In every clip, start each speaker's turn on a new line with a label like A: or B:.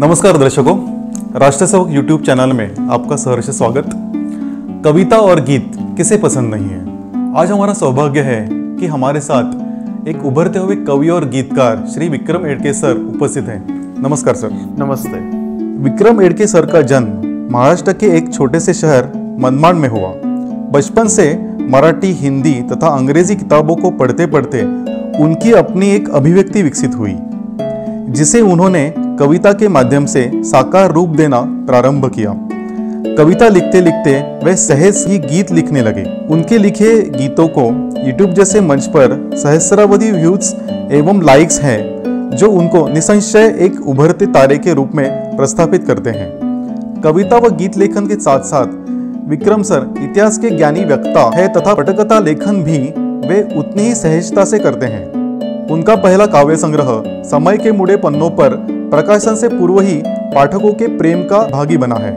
A: नमस्कार दर्शकों, राष्ट्र सेवक यूट्यूब चैनल में आपका सहर्ष स्वागत। कविता और गीत किसे पसंद नहीं है। आज हमारा सौभाग्य है कि हमारे साथ एक उभरते हुए कवि और गीतकार श्री विक्रम एडके सर उपस्थित हैं। नमस्कार सर।
B: नमस्ते।
A: विक्रम एडके सर का जन्म महाराष्ट्र के एक छोटे से शहर मनमाड में हुआ। बचपन से मराठी, हिंदी तथा अंग्रेजी किताबों को पढ़ते पढ़ते उनकी अपनी एक अभिव्यक्ति विकसित हुई, जिसे उन्होंने कविता के माध्यम से साकार रूप देना प्रारंभ किया। कविता लिखते लिखते वे सहज ही गीत लिखने लगे। उनके लिखे गीतों को यूट्यूब जैसे मंच पर सहस्रावधि व्यूज एवं लाइक्स हैं, जो उनको निसंशय एक उभरते तारे के रूप में प्रस्थापित करते हैं। कविता व गीत लेखन के साथ साथ विक्रम सर इतिहास के ज्ञानी वक्ता है तथा पटकथा लेखन भी वे उतनी ही सहजता से करते हैं। उनका पहला काव्य संग्रह समय के मुड़े पन्नों पर प्रकाशन से पूर्व ही पाठकों के प्रेम का भागी बना है।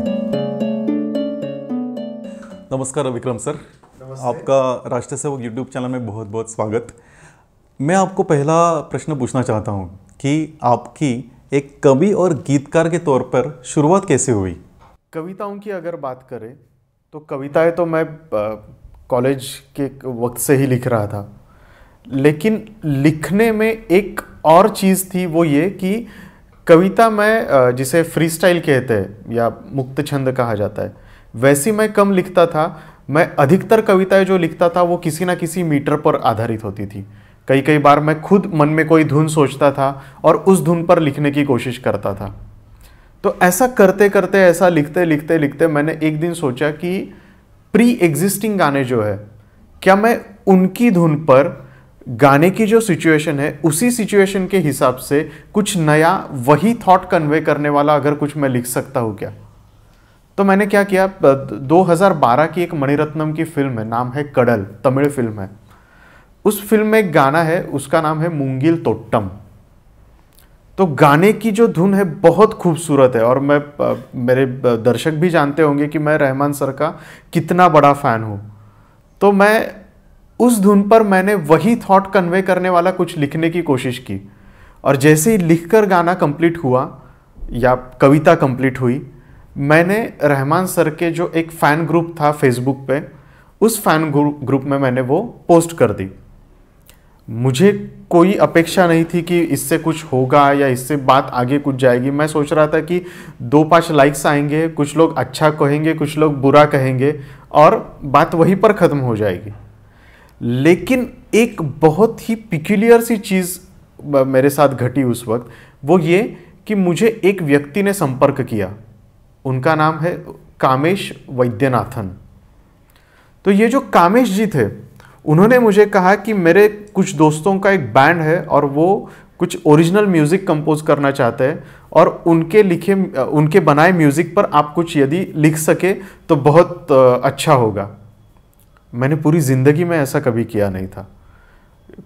A: नमस्कार विक्रम सर। आपका राष्ट्र सेवक यूट्यूब चैनल में बहुत बहुत स्वागत। मैं आपको पहला प्रश्न पूछना चाहता हूँ कि आपकी एक कवि और गीतकार के तौर पर शुरुआत कैसे हुई।
B: कविताओं की अगर बात करें तो कविताएं तो मैं कॉलेज के वक्त से ही लिख रहा था, लेकिन लिखने में एक और चीज़ थी, वो ये कि कविता मैं जिसे फ्री स्टाइल कहते हैं या मुक्त छंद कहा जाता है, वैसी मैं कम लिखता था। मैं अधिकतर कविताएं जो लिखता था वो किसी ना किसी मीटर पर आधारित होती थी। कई बार मैं खुद मन में कोई धुन सोचता था और उस धुन पर लिखने की कोशिश करता था। तो ऐसा करते करते, ऐसा लिखते लिखते लिखते मैंने एक दिन सोचा कि प्री एग्जिस्टिंग गाने जो है, क्या मैं उनकी धुन पर गाने की जो सिचुएशन है उसी सिचुएशन के हिसाब से कुछ नया, वही थॉट कन्वे करने वाला अगर कुछ मैं लिख सकता हूँ क्या। तो मैंने क्या किया, 2012 की एक मणिरत्नम की फिल्म है, नाम है कडल, तमिल फिल्म है। उस फिल्म में एक गाना है, उसका नाम है मूंगिल तोट्टम। तो गाने की जो धुन है बहुत खूबसूरत है और मेरे दर्शक भी जानते होंगे कि मैं रहमान सर का कितना बड़ा फैन हूँ। तो मैं उस धुन पर मैंने वही थॉट कन्वे करने वाला कुछ लिखने की कोशिश की, और जैसे ही लिखकर गाना कंप्लीट हुआ या कविता कंप्लीट हुई, मैंने रहमान सर के जो एक फ़ैन ग्रुप था फेसबुक पे, उस फैन ग्रुप में मैंने वो पोस्ट कर दी। मुझे कोई अपेक्षा नहीं थी कि इससे कुछ होगा या इससे बात आगे कुछ जाएगी। मैं सोच रहा था कि 2-5 लाइक्स आएंगे, कुछ लोग अच्छा कहेंगे, कुछ लोग बुरा कहेंगे और बात वहीं पर ख़त्म हो जाएगी। लेकिन एक बहुत ही पिक्यूलियर सी चीज़ मेरे साथ घटी उस वक्त, वो ये कि मुझे एक व्यक्ति ने संपर्क किया। उनका नाम है कामेश वैद्यनाथन। तो ये जो कामेश जी थे, उन्होंने मुझे कहा कि मेरे कुछ दोस्तों का एक बैंड है और वो कुछ ओरिजिनल म्यूज़िक कंपोज करना चाहते हैं, और उनके बनाए म्यूज़िक पर आप कुछ यदि लिख सके तो बहुत अच्छा होगा। मैंने पूरी ज़िंदगी में ऐसा कभी किया नहीं था।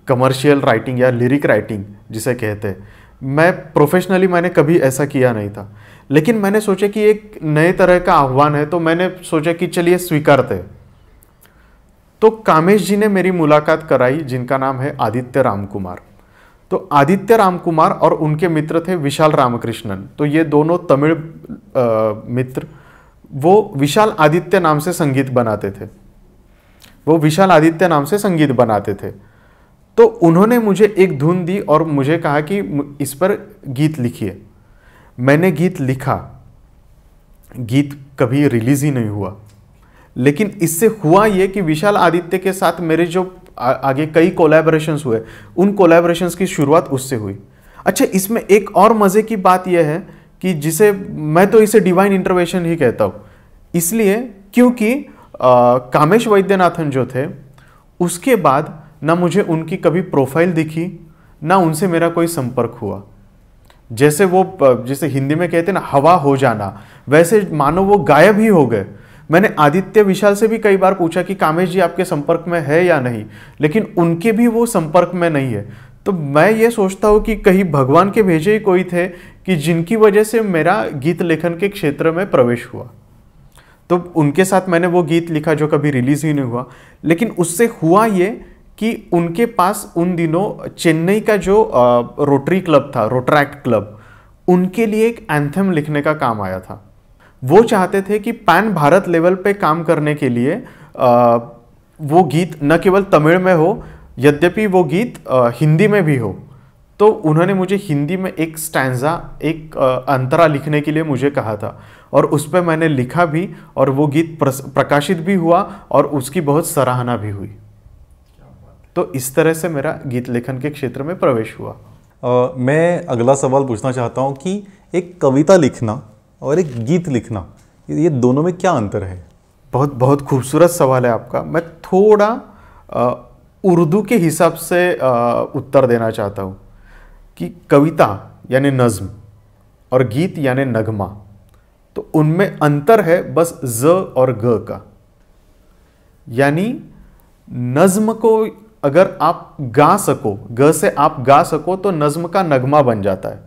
B: कमर्शियल राइटिंग या लिरिक राइटिंग जिसे कहते हैं, मैं प्रोफेशनली मैंने कभी ऐसा किया नहीं था। लेकिन मैंने सोचा कि एक नए तरह का आह्वान है, तो मैंने सोचा कि चलिए स्वीकारते। तो कामेश जी ने मेरी मुलाकात कराई, जिनका नाम है आदित्य रामकुमार। तो आदित्य रामकुमार और उनके मित्र थे विशाल रामकृष्णन। तो ये दोनों तमिल मित्र, वो विशाल आदित्य नाम से संगीत बनाते थे। तो उन्होंने मुझे एक धुन दी और मुझे कहा कि इस पर गीत लिखिए। मैंने गीत लिखा। गीत कभी रिलीज ही नहीं हुआ, लेकिन इससे हुआ ये कि विशाल आदित्य के साथ मेरे जो आगे कई कोलैबोरेशंस हुए, उन कोलैबोरेशंस की शुरुआत उससे हुई। अच्छा, इसमें एक और मज़े की बात यह है कि जिसे मैं तो इसे डिवाइन इंटरवेंशन ही कहता हूँ, इसलिए क्योंकि कामेश वैद्यनाथन जो थे, उसके बाद ना मुझे उनकी कभी प्रोफाइल दिखी, ना उनसे मेरा कोई संपर्क हुआ। जैसे हिंदी में कहते हैं ना, हवा हो जाना, वैसे मानो वो गायब ही हो गए। मैंने आदित्य, विशाल से भी कई बार पूछा कि कामेश जी आपके संपर्क में है या नहीं, लेकिन उनके भी वो संपर्क में नहीं है। तो मैं ये सोचता हूँ कि कहीं भगवान के भेजे ही कोई थे कि जिनकी वजह से मेरा गीत लेखन के क्षेत्र में प्रवेश हुआ। तो उनके साथ मैंने वो गीत लिखा जो कभी रिलीज ही नहीं हुआ। लेकिन उससे हुआ ये कि उनके पास उन दिनों चेन्नई का जो रोटरी क्लब था, रोट्रैक्ट क्लब, उनके लिए एक एंथम लिखने का काम आया था। वो चाहते थे कि पैन भारत लेवल पे काम करने के लिए वो गीत न केवल तमिल में हो, यद्यपि वो गीत हिंदी में भी हो। तो उन्होंने मुझे हिंदी में एक स्टैंजा, एक अंतरा लिखने के लिए मुझे कहा था, और उस पर मैंने लिखा भी, और वो गीत प्रकाशित भी हुआ और उसकी बहुत सराहना भी हुई। तो इस तरह से मेरा गीत लेखन के क्षेत्र में प्रवेश हुआ।
A: मैं अगला सवाल पूछना चाहता हूँ कि एक कविता लिखना और एक गीत लिखना, ये दोनों में क्या अंतर है?
B: बहुत बहुत खूबसूरत सवाल है आपका। मैं थोड़ा उर्दू के हिसाब से उत्तर देना चाहता हूँ कि कविता यानी नज़्म और गीत यानी नगमा, तो उनमें अंतर है बस ज और ग का। यानी नज़्म को अगर आप गा सको, ग से आप गा सको तो नज़्म का नगमा बन जाता है,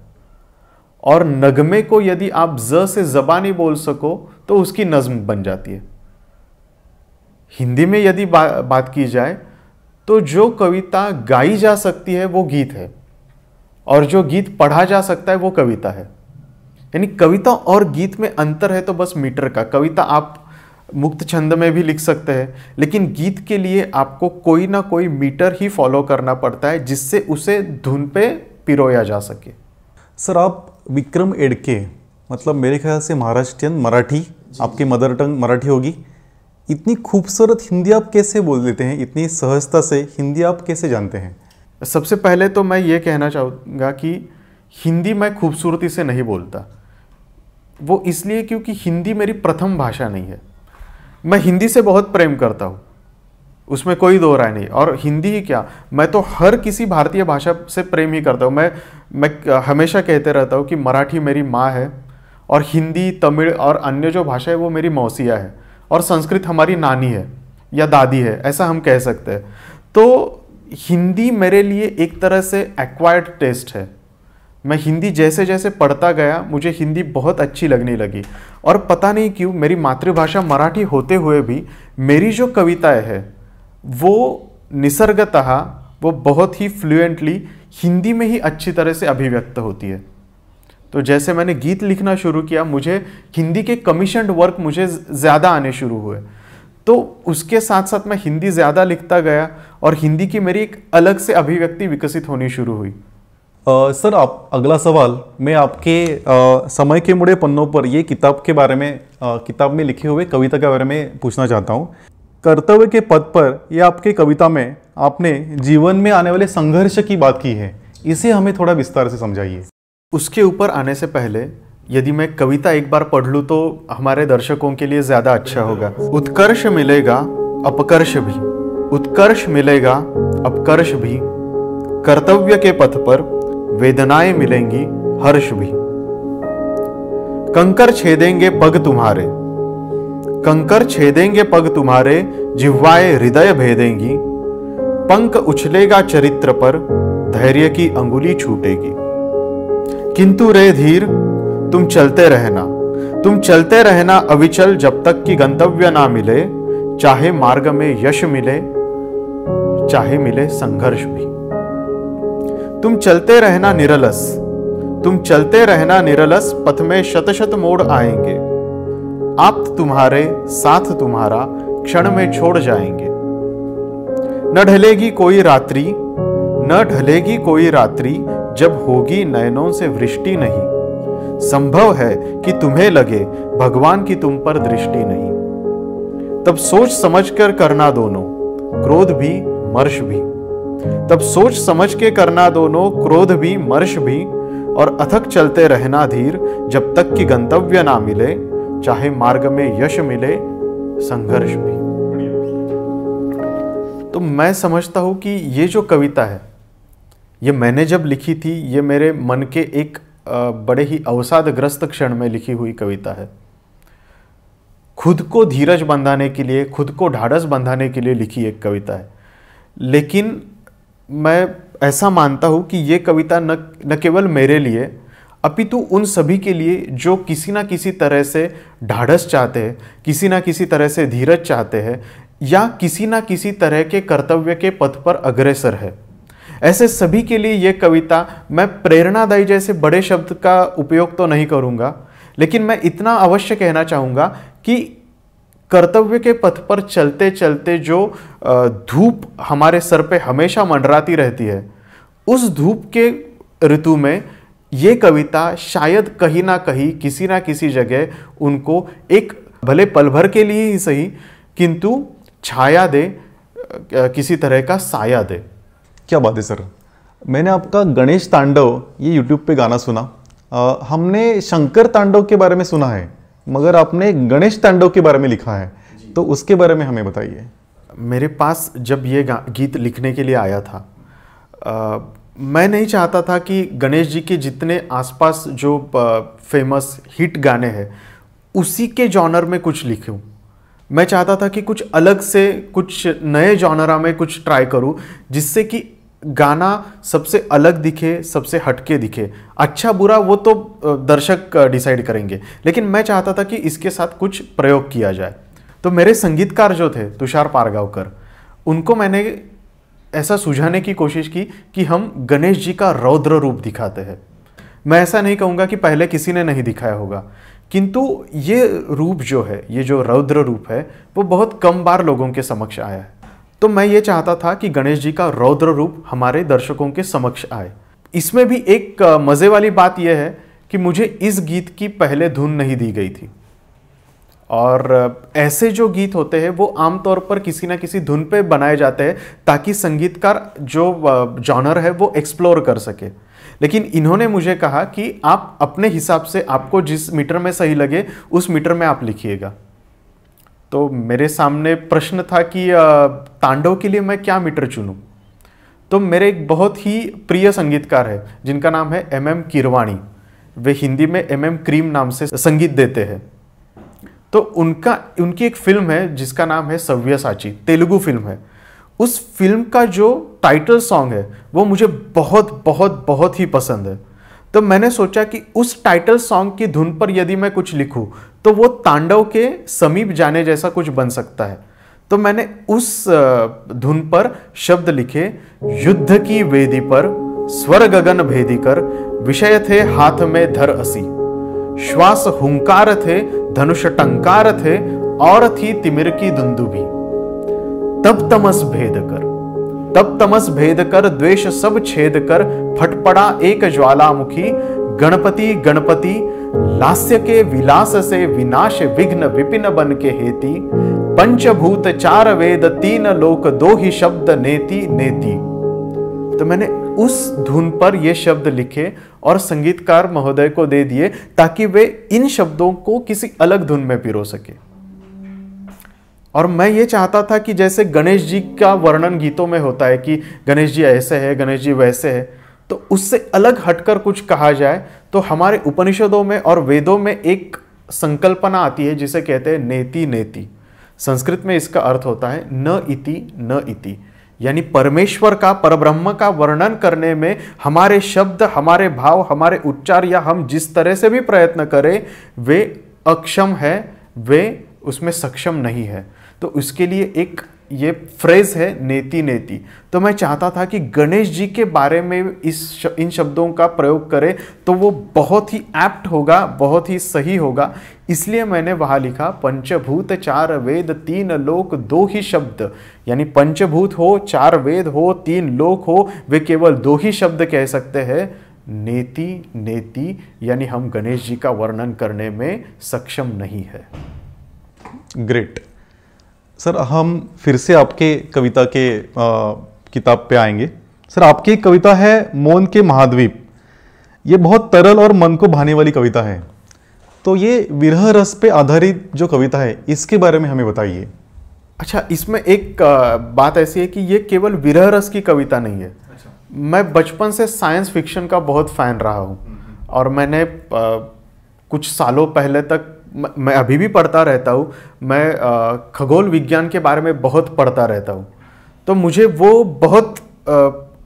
B: और नगमे को यदि आप ज से ज़बानी बोल सको तो उसकी नज़्म बन जाती है। हिंदी में यदि बात की जाए तो जो कविता गाई जा सकती है वो गीत है, और जो गीत पढ़ा जा सकता है वो कविता है। यानी कविता और गीत में अंतर है तो बस मीटर का। कविता आप मुक्त छंद में भी लिख सकते हैं, लेकिन गीत के लिए आपको कोई ना कोई मीटर ही फॉलो करना पड़ता है जिससे उसे धुन पे पिरोया जा सके।
A: सर, आप विक्रम एडके, मतलब मेरे ख्याल से महाराष्ट्रियन, मराठी, आपकी मदर टंग मराठी होगी, इतनी खूबसूरत हिंदी आप कैसे बोल देते हैं? इतनी सहजता से हिंदी आप कैसे जानते हैं?
B: सबसे पहले तो मैं ये कहना चाहूँगा कि हिंदी मैं खूबसूरती से नहीं बोलता। वो इसलिए क्योंकि हिंदी मेरी प्रथम भाषा नहीं है। मैं हिंदी से बहुत प्रेम करता हूँ, उसमें कोई दो राय नहीं। और हिंदी ही क्या, मैं तो हर किसी भारतीय भाषा से प्रेम ही करता हूँ। मैं हमेशा कहते रहता हूँ कि मराठी मेरी माँ है, और हिंदी, तमिल और अन्य जो भाषा है वो मेरी मौसिया है, और संस्कृत हमारी नानी है या दादी है, ऐसा हम कह सकते हैं। तो हिंदी मेरे लिए एक तरह से एक्वायर्ड टेस्ट है। मैं हिंदी जैसे जैसे पढ़ता गया मुझे हिंदी बहुत अच्छी लगने लगी, और पता नहीं क्यों मेरी मातृभाषा मराठी होते हुए भी मेरी जो कविताएं हैं वो निसर्गतः वो बहुत ही फ्लुएंटली हिंदी में ही अच्छी तरह से अभिव्यक्त होती है। तो जैसे मैंने गीत लिखना शुरू किया, मुझे हिंदी के कमीशन्ड वर्क मुझे ज़्यादा आने शुरू हुए, तो उसके साथ साथ मैं हिंदी ज़्यादा लिखता गया और हिंदी की मेरी एक अलग से अभिव्यक्ति विकसित होनी शुरू हुई।
A: सर, आप अगला सवाल मैं आपके समय के मुड़े पन्नों पर ये किताब के बारे में, किताब में लिखे हुए कविता के बारे में पूछना चाहता हूँ। कर्तव्य के पद पर, यह आपके कविता में आपने जीवन में आने वाले संघर्ष की बात की है, इसे हमें थोड़ा विस्तार से समझाइए।
B: उसके ऊपर आने से पहले यदि मैं कविता एक बार पढ़ लूँ तो हमारे दर्शकों के लिए ज़्यादा अच्छा होगा। उत्कर्ष मिलेगा अपकर्ष भी, उत्कर्ष मिलेगा अपकर्ष भी, कर्तव्य के पथ पर वेदनाएं मिलेंगी हर्ष भी। कंकर छेदेंगे पग तुम्हारे, कंकर छेदेंगे पग तुम्हारे, जिह्वाएं हृदय भेदेंगी। पंख उछलेगा चरित्र पर, धैर्य की अंगुली छूटेगी। किंतु रे धीर तुम चलते रहना, तुम चलते रहना अविचल, जब तक कि गंतव्य ना मिले, चाहे मार्ग में यश मिले, चाहे मिले संघर्ष भी। तुम चलते रहना निरलस, तुम चलते रहना निरलस, पथ में शत शत मोड़ आएंगे। आप तुम्हारे साथ तुम्हारा क्षण में छोड़ जाएंगे। न ढलेगी कोई रात्रि, न ढलेगी कोई रात्रि, जब होगी नयनों से वृष्टि नहीं। संभव है कि तुम्हें लगे भगवान की तुम पर दृष्टि नहीं। तब सोच समझकर करना दोनों, क्रोध भी मर्ष भी। तब सोच समझ के करना दोनों, क्रोध भी मर्ष भी, और अथक चलते रहना धीर, जब तक कि गंतव्य ना मिले, चाहे मार्ग में यश मिले, संघर्ष भी। तो मैं समझता हूं कि ये जो कविता है, ये मैंने जब लिखी थी, ये मेरे मन के एक बड़े ही अवसादग्रस्त क्षण में लिखी हुई कविता है। खुद को धीरज बंधाने के लिए, खुद को ढाढ़स बंधाने के लिए लिखी एक कविता है। लेकिन मैं ऐसा मानता हूँ कि ये कविता न केवल मेरे लिए, अपितु उन सभी के लिए जो किसी ना किसी तरह से ढाढ़स चाहते हैं, किसी ना किसी तरह से धीरज चाहते हैं, या किसी ना किसी तरह के कर्तव्य के पथ पर अग्रसर है। ऐसे सभी के लिए ये कविता, मैं प्रेरणादायी जैसे बड़े शब्द का उपयोग तो नहीं करूँगा, लेकिन मैं इतना अवश्य कहना चाहूँगा कि कर्तव्य के पथ पर चलते चलते जो धूप हमारे सर पे हमेशा मंडराती रहती है, उस धूप के ऋतु में ये कविता शायद कहीं ना कहीं किसी ना किसी जगह उनको एक भले पल भर के लिए ही सही किंतु छाया दे, किसी तरह का साया दे।
A: क्या बात है सर। मैंने आपका गणेश तांडव ये यूट्यूब पे गाना सुना। हमने शंकर तांडव के बारे में सुना है, मगर आपने गणेश तांडव के बारे में लिखा है, तो उसके बारे में हमें बताइए।
B: मेरे पास जब ये गीत लिखने के लिए आया था, मैं नहीं चाहता था कि गणेश जी के जितने आसपास जो फेमस हिट गाने हैं उसी के जॉनर में कुछ लिखूं। मैं चाहता था कि कुछ अलग से, कुछ नए जॉनरा में कुछ ट्राई करूं, जिससे कि गाना सबसे अलग दिखे, सबसे हटके दिखे। अच्छा बुरा वो तो दर्शक डिसाइड करेंगे, लेकिन मैं चाहता था कि इसके साथ कुछ प्रयोग किया जाए। तो मेरे संगीतकार जो थे तुषार पारगावकर, उनको मैंने ऐसा सुझाने की कोशिश की कि हम गणेश जी का रौद्र रूप दिखाते हैं। मैं ऐसा नहीं कहूँगा कि पहले किसी ने नहीं दिखाया होगा, किंतु ये रूप जो है, ये जो रौद्र रूप है, वो बहुत कम बार लोगों के समक्ष आया है। तो मैं ये चाहता था कि गणेश जी का रौद्र रूप हमारे दर्शकों के समक्ष आए। इसमें भी एक मज़े वाली बात यह है कि मुझे इस गीत की पहले धुन नहीं दी गई थी, और ऐसे जो गीत होते हैं वो आमतौर पर किसी ना किसी धुन पे बनाए जाते हैं ताकि संगीतकार जो जॉनर है वो एक्सप्लोर कर सके। लेकिन इन्होंने मुझे कहा कि आप अपने हिसाब से, आपको जिस मीटर में सही लगे उस मीटर में आप लिखिएगा। तो मेरे सामने प्रश्न था कि तांडव के लिए मैं क्या मीटर चुनूं। तो मेरे एक बहुत ही प्रिय संगीतकार है जिनका नाम है MM कीरवाणी। वे हिंदी में MM क्रीम नाम से संगीत देते हैं। तो उनकी एक फिल्म है जिसका नाम है सव्यसाची, तेलुगु फिल्म है। उस फिल्म का जो टाइटल सॉन्ग है वो मुझे बहुत बहुत बहुत ही पसंद है। तो मैंने सोचा कि उस टाइटल सॉन्ग की धुन पर यदि मैं कुछ लिखूं तो वो तांडव के समीप जाने जैसा कुछ बन सकता है। तो मैंने उस धुन पर शब्द लिखे, युद्ध की वेदी पर स्वर गगन भेदी कर, विषय थे हाथ में धर असी, श्वास हुंकार थे धनुष टंकार थे, और थी तिमिर की दुंदुभी, तब तमस भेद कर, तब तमस भेद कर, द्वेष सब छेद कर, फट पड़ा एक ज्वालामुखी, गणपति गणपति लास्य के विलास से, विनाश विघ्न विपिन बन के हेती, पंचभूत चार वेद तीन लोक दो ही शब्द नेति नेति। तो मैंने उस धुन पर ये शब्द लिखे और संगीतकार महोदय को दे दिए ताकि वे इन शब्दों को किसी अलग धुन में पिरो सके। और मैं ये चाहता था कि जैसे गणेश जी का वर्णन गीतों में होता है कि गणेश जी ऐसे है, गणेश जी वैसे है, तो उससे अलग हटकर कुछ कहा जाए। तो हमारे उपनिषदों में और वेदों में एक संकल्पना आती है जिसे कहते हैं नेति नेति। संस्कृत में इसका अर्थ होता है न इति न इति, यानी परमेश्वर का, परब्रह्म का वर्णन करने में हमारे शब्द, हमारे भाव, हमारे उच्चार या हम जिस तरह से भी प्रयत्न करें वे अक्षम है, वे उसमें सक्षम नहीं है। तो उसके लिए एक ये फ्रेज है नेति नेति। तो मैं चाहता था कि गणेश जी के बारे में इन शब्दों का प्रयोग करें तो वो बहुत ही एप्ट होगा, बहुत ही सही होगा। इसलिए मैंने वहाँ लिखा पंचभूत चार वेद तीन लोक दो ही शब्द, यानी पंचभूत हो, चार वेद हो, तीन लोक हो, वे केवल दो ही शब्द कह सकते हैं, नेति नेति, यानी हम गणेश जी का वर्णन करने में सक्षम नहीं है।
A: ग्रेट सर, हम फिर से आपके कविता के किताब पे आएंगे। सर, आपकी एक कविता है मौन के महाद्वीप। ये बहुत तरल और मन को भाने वाली कविता है। तो ये विरह रस पे आधारित जो कविता है इसके बारे में हमें बताइए।
B: अच्छा, इसमें एक बात ऐसी है कि ये केवल विरह रस की कविता नहीं है। अच्छा। मैं बचपन से साइंस फिक्शन का बहुत फैन रहा हूँ और मैंने कुछ सालों पहले तक, मैं अभी भी पढ़ता रहता हूँ, मैं खगोल विज्ञान के बारे में बहुत पढ़ता रहता हूँ। तो मुझे वो बहुत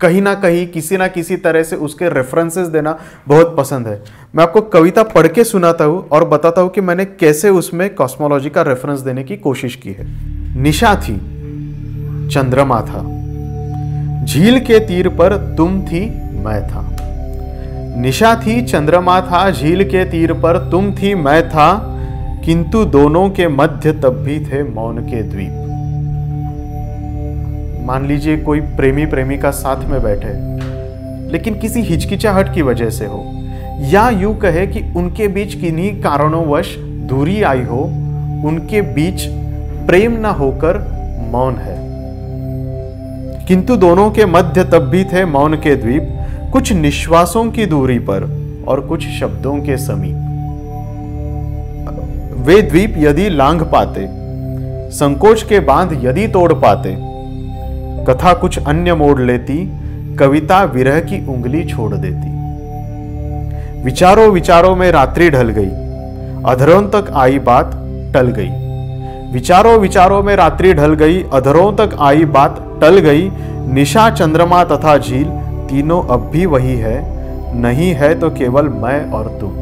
B: कहीं ना कहीं किसी ना किसी तरह से उसके रेफरेंसेस देना बहुत पसंद है। मैं आपको कविता पढ़ के सुनाता हूँ और बताता हूँ कि मैंने कैसे उसमें कॉस्मोलॉजी का रेफरेंस देने की कोशिश की है। निशा थी, चंद्रमा था, झील के तीर पर तुम थी मैं था। निशा थी चंद्रमा था, झील के तीर पर तुम थी मैं था, किंतु दोनों के मध्य तब भी थे मौन के द्वीप। मान लीजिए कोई प्रेमी प्रेमिका साथ में बैठे, लेकिन किसी हिचकिचाहट की वजह से हो, या यूं कहे कि उनके बीच किन्हीं कारणोंवश दूरी आई हो, उनके बीच प्रेम न होकर मौन है। किंतु दोनों के मध्य तब भी थे मौन के द्वीप, कुछ निश्वासों की दूरी पर और कुछ शब्दों के समीप। वे द्वीप यदि लांघ पाते, संकोच के बांध यदि तोड़ पाते, कथा कुछ अन्य मोड़ लेती, कविता विरह की उंगली छोड़ देती। विचारों विचारों में रात्रि ढल गई, अधरों तक आई बात टल गई। विचारों विचारों में रात्रि ढल गई, अधरों तक आई बात टल गई। निशा चंद्रमा तथा झील तीनों अब भी वही है, नहीं है तो केवल मैं और तुम।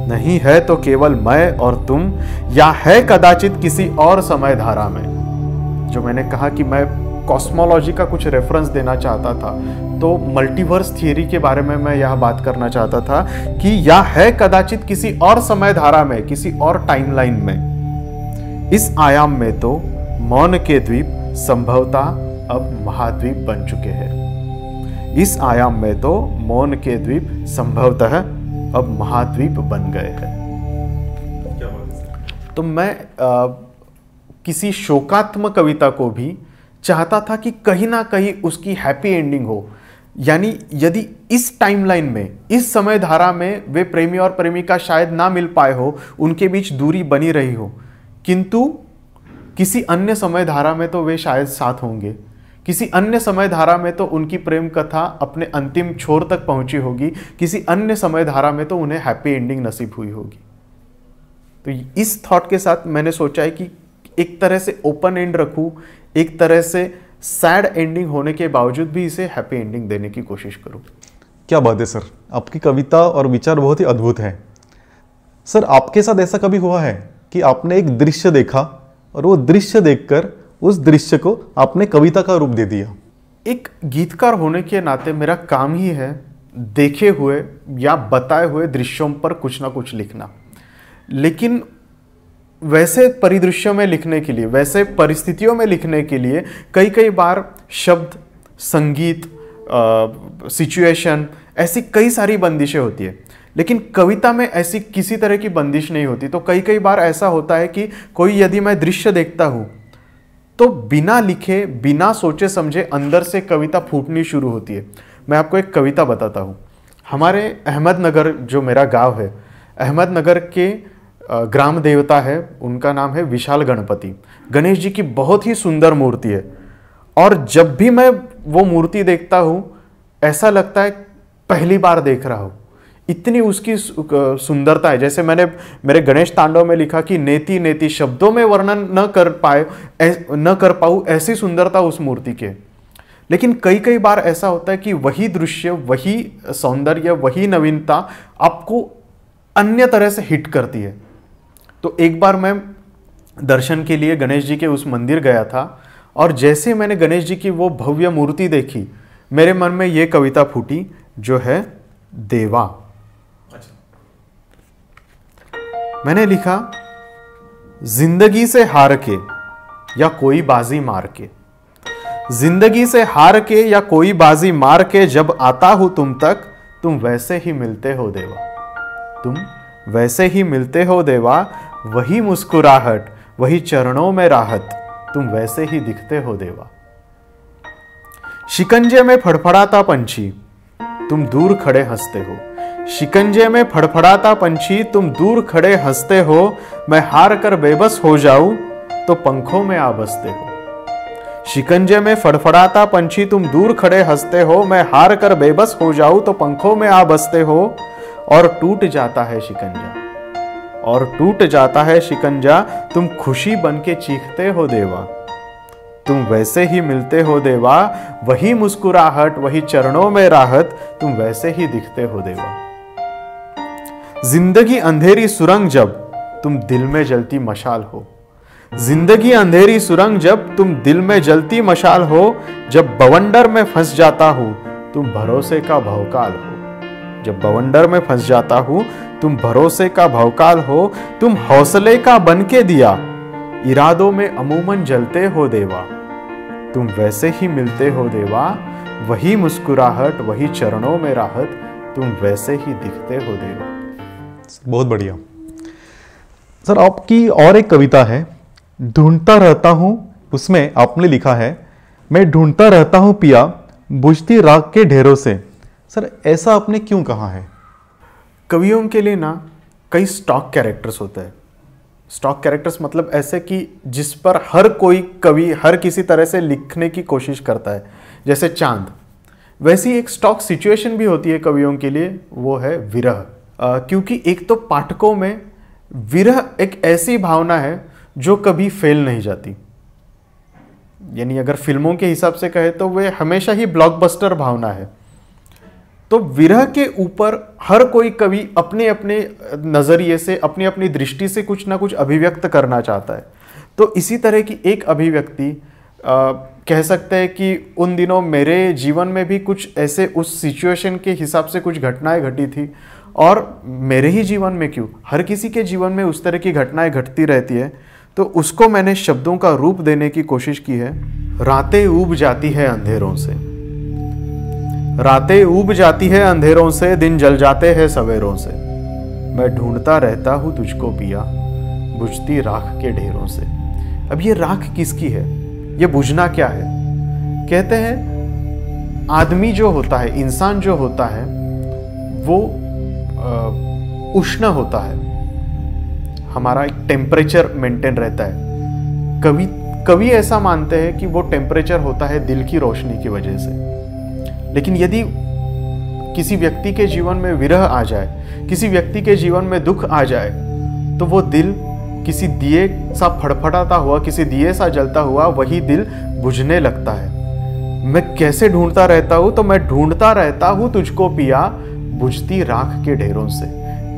B: नहीं है तो केवल मैं और तुम, या है कदाचित किसी और समय धारा में। जो मैंने कहा कि मैं कॉस्मोलॉजी का कुछ रेफरेंस देना चाहता था, तो मल्टीवर्स थियरी के बारे में मैं यह बात करना चाहता था कि यह है कदाचित किसी और समय धारा में, किसी और टाइमलाइन में। इस आयाम में तो मौन के द्वीप संभवतः अब महाद्वीप बन चुके हैं। इस आयाम में तो मौन के द्वीप संभवतः अब महाद्वीप बन गए हैं। तो मैं किसी शोकात्मक कविता को भी चाहता था कि कहीं ना कहीं उसकी हैप्पी एंडिंग हो। यानी यदि इस टाइमलाइन में, इस समय धारा में वे प्रेमी और प्रेमिका शायद ना मिल पाए हो, उनके बीच दूरी बनी रही हो, किंतु किसी अन्य समय धारा में तो वे शायद साथ होंगे। किसी अन्य समय धारा में तो उनकी प्रेम कथा अपने अंतिम छोर तक पहुंची होगी। किसी अन्य समय धारा में तो उन्हें हैप्पी एंडिंग नसीब हुई होगी। तो इस थॉट के साथ मैंने सोचा है कि एक तरह से ओपन एंड रखूं, एक तरह से सैड एंडिंग होने के बावजूद भी इसे हैप्पी एंडिंग देने की कोशिश करूं।
A: क्या बात है सर, आपकी कविता और विचार बहुत ही अद्भुत है। सर, आपके साथ ऐसा कभी हुआ है कि आपने एक दृश्य देखा और वो दृश्य देखकर उस दृश्य को आपने कविता का रूप दे दिया?
B: एक गीतकार होने के नाते मेरा काम ही है देखे हुए या बताए हुए दृश्यों पर कुछ ना कुछ लिखना। लेकिन वैसे परिदृश्यों में लिखने के लिए, वैसे परिस्थितियों में लिखने के लिए कई बार शब्द, संगीत, सिचुएशन, ऐसी कई सारी बंदिशें होती है। लेकिन कविता में ऐसी किसी तरह की बंदिश नहीं होती। तो कई बार ऐसा होता है कि कोई यदि मैं दृश्य देखता हूँ तो बिना लिखे, बिना सोचे समझे अंदर से कविता फूटनी शुरू होती है। मैं आपको एक कविता बताता हूँ। हमारे अहमदनगर, जो मेरा गांव है, अहमदनगर के ग्राम देवता है, उनका नाम है विशाल गणपति। गणेश जी की बहुत ही सुंदर मूर्ति है, और जब भी मैं वो मूर्ति देखता हूँ ऐसा लगता है पहली बार देख रहा हूँ। इतनी उसकी सुंदरता है। जैसे मैंने मेरे गणेश तांडव में लिखा कि नेति नेति शब्दों में वर्णन न कर पाऊँ ऐसी सुंदरता उस मूर्ति के। लेकिन कई बार ऐसा होता है कि वही दृश्य, वही सौंदर्य, वही नवीनता आपको अन्य तरह से हिट करती है। तो एक बार मैं दर्शन के लिए गणेश जी के उस मंदिर गया था, और जैसे मैंने गणेश जी की वो भव्य मूर्ति देखी, मेरे मन में ये कविता फूटी जो है देवा। मैंने लिखा, जिंदगी से हार के या कोई बाजी मार के, जिंदगी से हार के या कोई बाजी मार के जब आता हूं तुम तक, तुम वैसे ही मिलते हो देवा। तुम वैसे ही मिलते हो देवा, वही मुस्कुराहट, वही चरणों में राहत, तुम वैसे ही दिखते हो देवा। शिकंजे में फड़फड़ाता पंछी, तुम दूर खड़े हंसते हो। शिकंजे में फड़फड़ाता पंछी, तुम दूर खड़े हंसते हो। मैं हार कर बेबस हो जाऊं तो पंखों में आ बसते हो। शिकंजे में फड़फड़ाता पंछी, तुम दूर खड़े हंसते हो। मैं हार कर बेबस हो जाऊं तो पंखों में आ बसते हो। और टूट जाता है शिकंजा, और टूट जाता है शिकंजा, तुम खुशी बन के चीखते हो देवा। तुम वैसे ही मिलते हो देवा, वही मुस्कुराहट, वही चरणों में राहत, तुम वैसे ही दिखते हो देवा। जिंदगी अंधेरी सुरंग जब, तुम दिल में जलती मशाल हो। जिंदगी अंधेरी सुरंग जब तुम दिल में जलती मशाल हो, जब बवंडर में फंस जाता हूं तुम भरोसे का भवकाल हो। जब बवंडर में फंस जाता हूं तुम भरोसे का भवकाल हो। तुम हौसले का बन के दिया, इरादों में अमूमन जलते हो देवा। तुम वैसे ही मिलते हो देवा, वही मुस्कुराहट वही चरणों में राहत, तुम वैसे ही दिखते हो देवा।
A: बहुत बढ़िया सर। आपकी और एक कविता है, ढूंढता रहता हूं, उसमें आपने लिखा है, मैं ढूंढता रहता हूं पिया बुझती राख के ढेरों से। सर ऐसा आपने क्यों कहा है?
B: कवियों के लिए ना कई स्टॉक कैरेक्टर्स होते हैं। स्टॉक कैरेक्टर्स मतलब ऐसे कि जिस पर हर कोई कवि हर किसी तरह से लिखने की कोशिश करता है, जैसे चांद। वैसी एक स्टॉक सिचुएशन भी होती है कवियों के लिए, वो है विरह। क्योंकि एक तो पाठकों में विरह एक ऐसी भावना है जो कभी फेल नहीं जाती। यानी अगर फिल्मों के हिसाब से कहे तो वे हमेशा ही ब्लॉकबस्टर भावना है। तो विरह के ऊपर हर कोई कवि अपने अपने नज़रिए से अपनी अपनी दृष्टि से कुछ ना कुछ अभिव्यक्त करना चाहता है। तो इसी तरह की एक अभिव्यक्ति कह सकते हैं कि उन दिनों मेरे जीवन में भी कुछ ऐसे उस सिचुएशन के हिसाब से कुछ घटनाएं घटी थी, और मेरे ही जीवन में क्यों, हर किसी के जीवन में उस तरह की घटनाएं घटती रहती है। तो उसको मैंने शब्दों का रूप देने की कोशिश की है। रातें ऊब जाती है अंधेरों से, रातें ऊब जाती है अंधेरों से, दिन जल जाते हैं सवेरों से। मैं ढूंढता रहता हूँ तुझको पिया बुझती राख के ढेरों से। अब ये राख किसकी है, ये बुझना क्या है? कहते हैं आदमी जो होता है, इंसान जो होता है, वो उष्ण होता है, हमारा एक टेम्परेचर मेंटेन रहता है। कवि ऐसा मानते हैं कि वो टेम्परेचर होता है दिल की रोशनी की वजह से। लेकिन यदि किसी व्यक्ति के जीवन में विरह आ जाए, किसी व्यक्ति के जीवन में दुख आ जाए, तो वो दिल किसी दिए सा फड़फड़ाता हुआ, किसी दिए सा जलता हुआ वही दिल बुझने लगता है। मैं कैसे ढूंढता रहता हूं? तो मैं ढूंढता रहता हूं तुझको पिया बुझती राख के ढेरों से।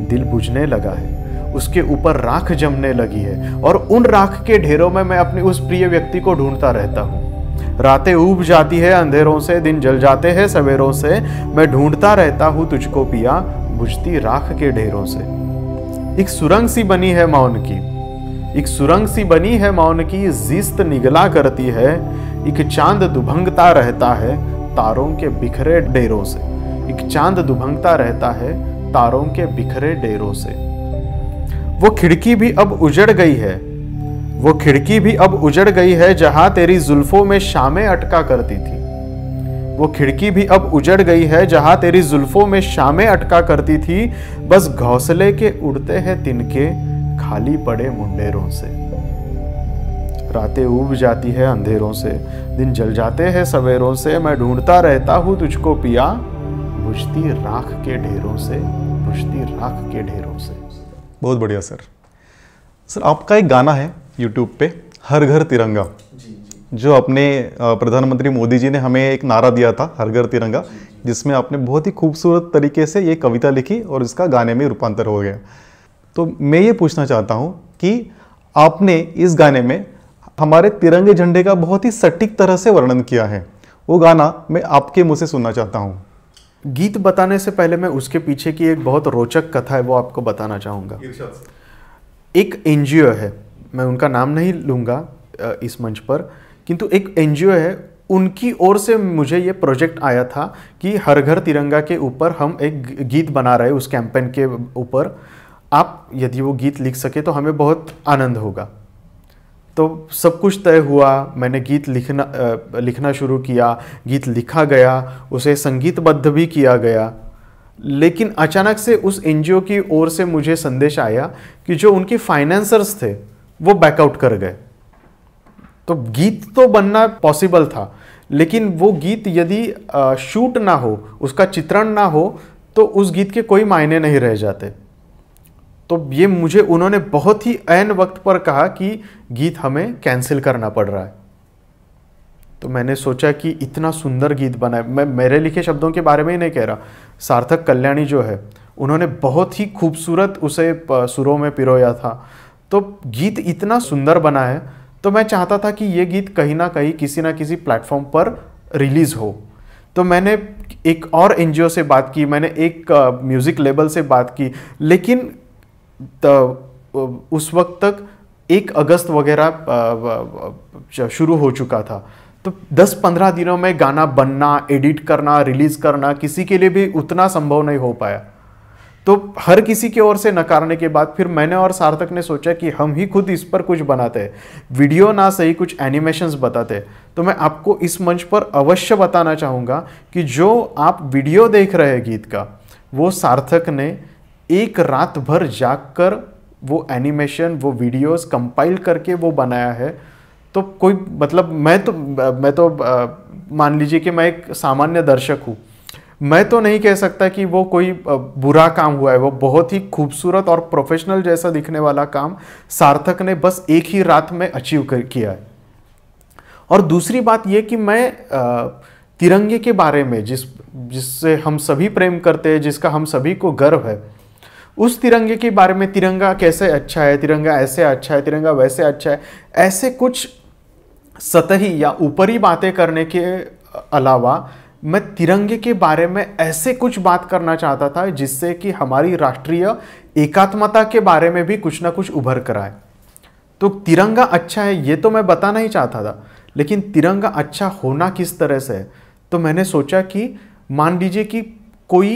B: दिल बुझने लगा है, उसके ऊपर राख जमने लगी है, और उन राख के ढेरों में मैं अपने उस प्रिय व्यक्ति को ढूंढता रहता हूं। रातें ऊब जाती है अंधेरों से, दिन जल जाते हैं सवेरों से। मैं ढूंढता रहता हूं तुझको पिया बुझती राख के ढेरों से। एक सुरंग सी बनी है मौन की, एक सुरंग सी बनी है मौन की, जिस्त निगला करती है। एक चांद दुभंगता रहता है तारों के बिखरे डेरों से। एक चांद दुभंगता रहता है तारों के बिखरे डेरों से। वो खिड़की भी अब उजड़ गई है, वो खिड़की भी अब उजड़ गई है जहां तेरी जुल्फों में शामें अटका करती थी। वो खिड़की भी अब उजड़ गई है जहां तेरी जुल्फों में शामें अटका करती थी। बस घोंसले के उड़ते हैं तिनके खाली पड़े मुंडेरों से। रातें ऊब जाती है अंधेरों से, दिन जल जाते हैं सवेरों से। मैं ढूंढता रहता हूँ तुझको पिया बुझती राख के ढेरों से, बुझती राख के ढेरों से।
A: बहुत बढ़िया सर। सर आपका एक गाना है यूट्यूब पे, हर घर तिरंगा, जो अपने प्रधानमंत्री मोदी जी ने हमें एक नारा दिया था, हर घर तिरंगा, जिसमें आपने बहुत ही खूबसूरत तरीके से ये कविता लिखी और इसका गाने में रूपांतर हो गया। तो मैं ये पूछना चाहता हूँ कि आपने इस गाने में हमारे तिरंगे झंडे का बहुत ही सटीक तरह से वर्णन किया है। वो गाना मैं आपके मुंह से सुनना चाहता हूँ।
B: गीत बताने से पहले मैं उसके पीछे की एक बहुत रोचक कथा है वो आपको बताना चाहूँगा। एक एनजीओ है, मैं उनका नाम नहीं लूँगा इस मंच पर, किंतु एक एनजीओ है, उनकी ओर से मुझे ये प्रोजेक्ट आया था कि हर घर तिरंगा के ऊपर हम एक गीत बना रहे हैं, उस कैंपेन के ऊपर। आप यदि वो गीत लिख सके तो हमें बहुत आनंद होगा। तो सब कुछ तय हुआ, मैंने गीत लिखना शुरू किया, गीत लिखा गया, उसे संगीतबद्ध भी किया गया। लेकिन अचानक से उस एनजीओ की ओर से मुझे संदेश आया कि जो उनके फाइनेंसर्स थे वो बैकआउट कर गए। तो गीत तो बनना पॉसिबल था, लेकिन वो गीत यदि शूट ना हो, उसका चित्रण ना हो, तो उस गीत के कोई मायने नहीं रह जाते। तो ये मुझे उन्होंने बहुत ही ऐन वक्त पर कहा कि गीत हमें कैंसिल करना पड़ रहा है। तो मैंने सोचा कि इतना सुंदर गीत बना है, मैं मेरे लिखे शब्दों के बारे में ही नहीं कह रहा, सार्थक कल्याणी जो है उन्होंने बहुत ही खूबसूरत उसे सुरों में पिरोया था। तो गीत इतना सुंदर बना है, तो मैं चाहता था कि ये गीत कहीं ना किसी प्लेटफॉर्म पर रिलीज हो। तो मैंने एक और एनजीओ से बात की, मैंने एक म्यूजिक लेबल से बात की, लेकिन उस वक्त तक 1 अगस्त वगैरह शुरू हो चुका था। तो 10-15 दिनों में गाना बनना, एडिट करना, रिलीज करना किसी के लिए भी उतना संभव नहीं हो पाया। तो हर किसी की ओर से नकारने के बाद फिर मैंने और सार्थक ने सोचा कि हम ही खुद इस पर कुछ बनाते हैं, वीडियो ना सही कुछ एनिमेशंस बताते हैं। तो मैं आपको इस मंच पर अवश्य बताना चाहूँगा कि जो आप वीडियो देख रहे हैं गीत का, वो सार्थक ने एक रात भर जागकर वो एनिमेशन, वो वीडियोस कंपाइल करके वो बनाया है। तो कोई मतलब मैं तो मान लीजिए कि मैं एक सामान्य दर्शक हूँ, मैं तो नहीं कह सकता कि वो कोई बुरा काम हुआ है। वो बहुत ही खूबसूरत और प्रोफेशनल जैसा दिखने वाला काम सार्थक ने बस एक ही रात में अचीव किया है। और दूसरी बात ये कि मैं तिरंगे के बारे में जिससे हम सभी प्रेम करते हैं, जिसका हम सभी को गर्व है, उस तिरंगे के बारे में, तिरंगा कैसे अच्छा है, तिरंगा ऐसे अच्छा है, तिरंगा वैसे अच्छा है, ऐसे कुछ सतही या ऊपरी बातें करने के अलावा मैं तिरंगे के बारे में ऐसे कुछ बात करना चाहता था जिससे कि हमारी राष्ट्रीय एकात्मता के बारे में भी कुछ ना कुछ उभर कर आए। तो तिरंगा अच्छा है ये तो मैं बताना ही चाहता था, लेकिन तिरंगा अच्छा होना किस तरह से है। तो मैंने सोचा कि मान लीजिए कि कोई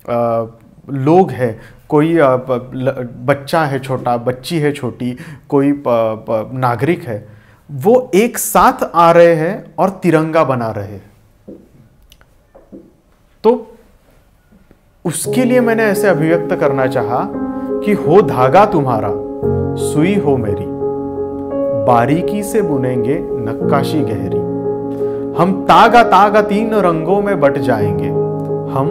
B: लोग है, कोई बच्चा है छोटा, बच्ची है छोटी, कोई नागरिक है, वो एक साथ आ रहे हैं और तिरंगा बना रहे हैं। तो उसके लिए मैंने ऐसे अभिव्यक्त करना चाहा कि हो धागा तुम्हारा, सुई हो मेरी, बारीकी से बुनेंगे नक्काशी गहरी। हम तागा तागा 3 रंगों में बट जाएंगे, हम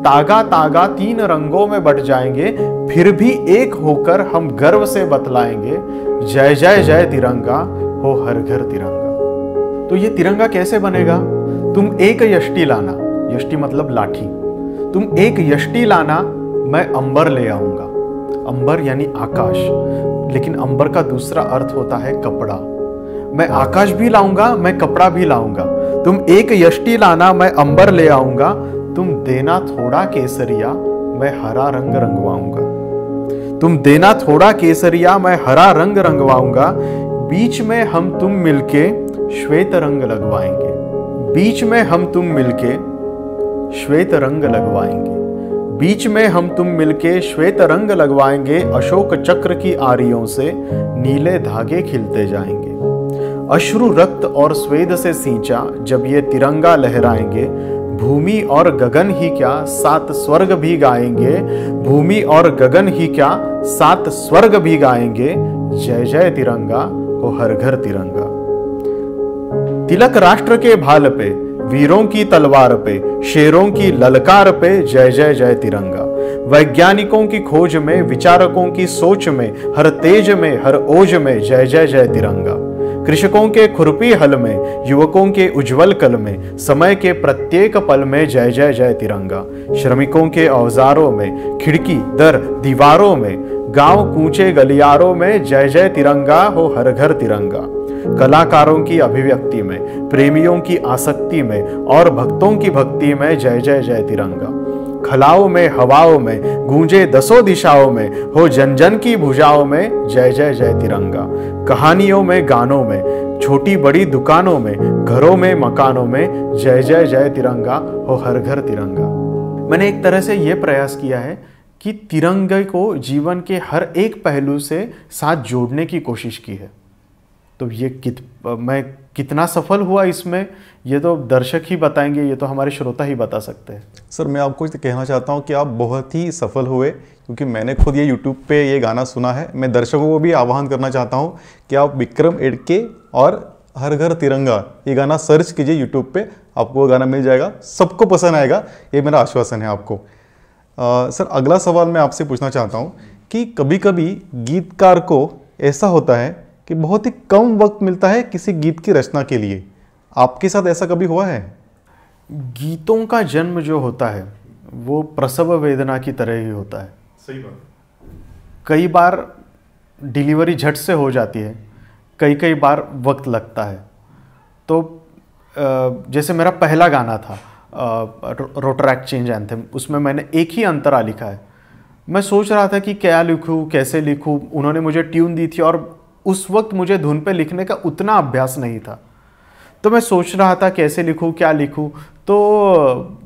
B: तागा तागा 3 रंगों में बट जाएंगे, फिर भी एक होकर हम गर्व से बतलाएंगे, जय जय जय तिरंगा हो हर घर तिरंगा। तो ये तिरंगा कैसे बनेगा? तुम एक यष्टि लाना, यष्टि मतलब लाठी, तुम एक यष्टि लाना, मैं अंबर ले आऊंगा। अंबर यानी आकाश, लेकिन अंबर का दूसरा अर्थ होता है कपड़ा। मैं आकाश भी लाऊंगा, मैं कपड़ा भी लाऊंगा। तुम एक यष्टि लाना, मैं अंबर ले आऊंगा। तुम देना थोड़ा केसरिया, मैं हरा रंग रंगवाऊंगा। तुम देना थोड़ा केसरिया, मैं हरा रंग रंगवाऊंगा। बीच में हम तुम मिलके श्वेत रंग लगवाएंगे, बीच में हम तुम मिलके श्वेत रंग लगवाएंगे, बीच में हम तुम मिलके श्वेत रंग लगवाएंगे। अशोक चक्र की आरियों से नीले धागे खिलते जाएंगे। अश्रु रक्त और स्वेद से सींचा जब ये तिरंगा लहराएंगे, भूमि और गगन ही क्या 7 स्वर्ग भी गाएंगे। भूमि और गगन ही क्या 7 स्वर्ग भी गाएंगे। जय जय तिरंगा हो हर घर तिरंगा। तिलक राष्ट्र के भाल पे, वीरों की तलवार पे, शेरों की ललकार पे, जय जय जय तिरंगा। वैज्ञानिकों की खोज में, विचारकों की सोच में, हर तेज में, हर ओज में, जय जय जय तिरंगा। कृषकों के खुरपी हल में, युवकों के उज्जवल कल में, समय के प्रत्येक पल में, जय जय जय तिरंगा। श्रमिकों के औजारों में, खिड़की दर दीवारों में, गांव कूचे गलियारों में, जय जय तिरंगा हो हर घर तिरंगा। कलाकारों की अभिव्यक्ति में, प्रेमियों की आसक्ति में और भक्तों की भक्ति में, जय जय जय तिरंगा। खलाओं में, हवाओं में, गूंजे 10 दिशाओं में, हो जन जन की भुजाओं में, जय जय जय तिरंगा। कहानियों में, गानों में, छोटी बड़ी दुकानों में, घरों में, मकानों में, जय जय जय तिरंगा हो हर घर तिरंगा। मैंने एक तरह से यह प्रयास किया है कि तिरंगे को जीवन के हर एक पहलू से साथ जोड़ने की कोशिश की है। तो ये मैं कितना सफल हुआ इसमें, ये तो दर्शक ही बताएंगे, ये तो हमारे श्रोता ही बता सकते हैं।
A: सर मैं आपको कहना चाहता हूँ कि आप बहुत ही सफल हुए, क्योंकि मैंने खुद ये YouTube पे ये गाना सुना है। मैं दर्शकों को भी आह्वान करना चाहता हूँ कि आप विक्रम एडके और हर घर तिरंगा ये गाना सर्च कीजिए YouTube पे, आपको वो गाना मिल जाएगा, सबको पसंद आएगा, ये मेरा आश्वासन है आपको। सर अगला सवाल मैं आपसे पूछना चाहता हूँ कि कभी कभी गीतकार को ऐसा होता है कि बहुत ही कम वक्त मिलता है किसी गीत की रचना के लिए, आपके साथ ऐसा कभी हुआ है?
B: गीतों का जन्म जो होता है वो प्रसव वेदना की तरह ही होता है।
A: सही बात।
B: कई बार डिलीवरी झट से हो जाती है, कई कई बार वक्त लगता है। तो जैसे मेरा पहला गाना था रोटरैक्ट चेंज एंथम, उसमें मैंने एक ही अंतरा लिखा है। मैं सोच रहा था कि क्या लिखूँ, कैसे लिखूँ। उन्होंने मुझे ट्यून दी थी और उस वक्त मुझे धुन पे लिखने का उतना अभ्यास नहीं था, तो मैं सोच रहा था कैसे लिखूँ, क्या लिखूँ, तो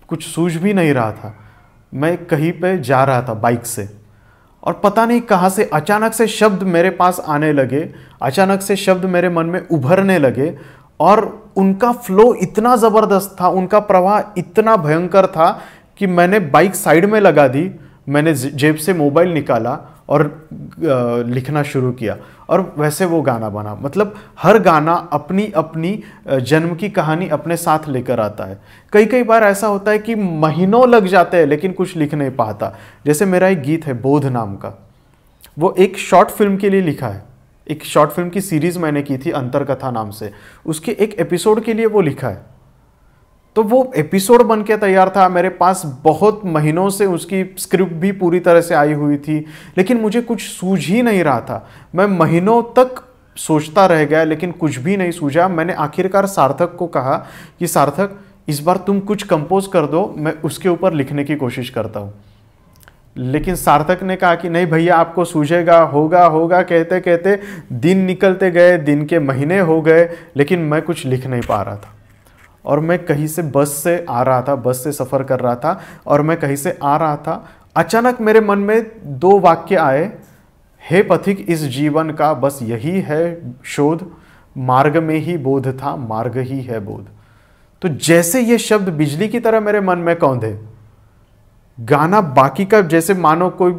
B: कुछ सूझ भी नहीं रहा था। मैं कहीं पे जा रहा था बाइक से और पता नहीं कहाँ से अचानक से शब्द मेरे पास आने लगे, अचानक से शब्द मेरे मन में उभरने लगे और उनका फ्लो इतना ज़बरदस्त था, उनका प्रवाह इतना भयंकर था कि मैंने बाइक साइड में लगा दी, मैंने जेब से मोबाइल निकाला और लिखना शुरू किया और वैसे वो गाना बना। मतलब हर गाना अपनी अपनी जन्म की कहानी अपने साथ लेकर आता है। कई कई बार ऐसा होता है कि महीनों लग जाते हैं लेकिन कुछ लिख नहीं पाता। जैसे मेरा एक गीत है बोध नाम का, वो एक शॉर्ट फिल्म के लिए लिखा है। एक शॉर्ट फिल्म की सीरीज मैंने की थी अंतरकथा नाम से, उसके एक एपिसोड के लिए वो लिखा है। तो वो एपिसोड बन के तैयार था, मेरे पास बहुत महीनों से उसकी स्क्रिप्ट भी पूरी तरह से आई हुई थी, लेकिन मुझे कुछ सूझ ही नहीं रहा था। मैं महीनों तक सोचता रह गया लेकिन कुछ भी नहीं सूझा। मैंने आखिरकार सार्थक को कहा कि सार्थक इस बार तुम कुछ कंपोज कर दो, मैं उसके ऊपर लिखने की कोशिश करता हूँ। लेकिन सार्थक ने कहा कि नहीं भैया आपको सूझेगा, होगा होगा कहते कहते दिन निकलते गए, दिन के महीने हो गए, लेकिन मैं कुछ लिख नहीं पा रहा था। और मैं कहीं से बस से आ रहा था, बस से सफ़र कर रहा था और मैं कहीं से आ रहा था, अचानक मेरे मन में 2 वाक्य आए, हे पथिक इस जीवन का बस यही है शोध, मार्ग में ही बोध था, मार्ग ही है बोध। तो जैसे ये शब्द बिजली की तरह मेरे मन में कौंधे, गाना बाकी का जैसे मानो कोई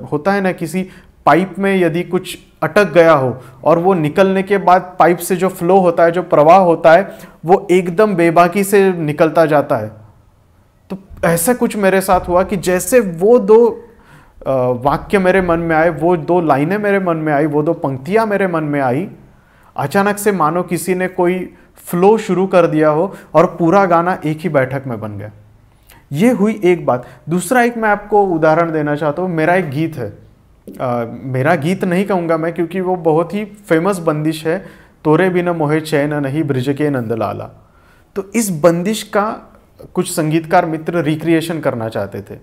B: होता है ना, किसी पाइप में यदि कुछ अटक गया हो और वो निकलने के बाद पाइप से जो फ्लो होता है, जो प्रवाह होता है, वो एकदम बेबाकी से निकलता जाता है। तो ऐसा कुछ मेरे साथ हुआ कि जैसे वो 2 वाक्य मेरे मन में आए, वो 2 लाइनें मेरे मन में आई, वो 2 पंक्तियां मेरे मन में आई, अचानक से मानो किसी ने कोई फ्लो शुरू कर दिया हो और पूरा गाना एक ही बैठक में बन गया। ये हुई एक बात। दूसरा एक मैं आपको उदाहरण देना चाहता हूँ। मेरा एक गीत है, मेरा गीत नहीं कहूँगा मैं क्योंकि वो बहुत ही फेमस बंदिश है, तोरे बिना मोहे चैन नहीं ब्रिज के नंदलाला। तो इस बंदिश का कुछ संगीतकार मित्र रिक्रिएशन करना चाहते थे,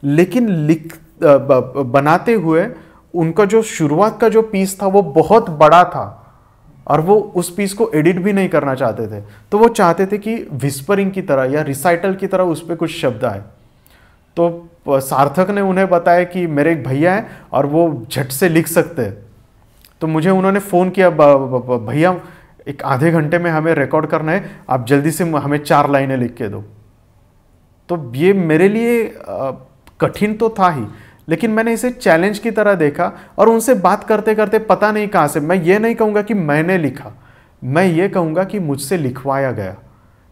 B: लेकिन बनाते हुए उनका जो शुरुआत का जो पीस था वो बहुत बड़ा था और वो उस पीस को एडिट भी नहीं करना चाहते थे। तो वो चाहते थे कि विस्परिंग की तरह या रिसाइटल की तरह उस पर कुछ शब्द आए। तो सार्थक ने उन्हें बताया कि मेरे एक भैया हैं और वो झट से लिख सकते हैं। तो मुझे उन्होंने फ़ोन किया, भैया एक आधे घंटे में हमें रिकॉर्ड करना है, आप जल्दी से हमें 4 लाइनें लिख के दो। तो ये मेरे लिए कठिन तो था ही, लेकिन मैंने इसे चैलेंज की तरह देखा और उनसे बात करते करते पता नहीं कहाँ से, मैं ये नहीं कहूँगा कि मैंने लिखा, मैं ये कहूँगा कि मुझसे लिखवाया गया।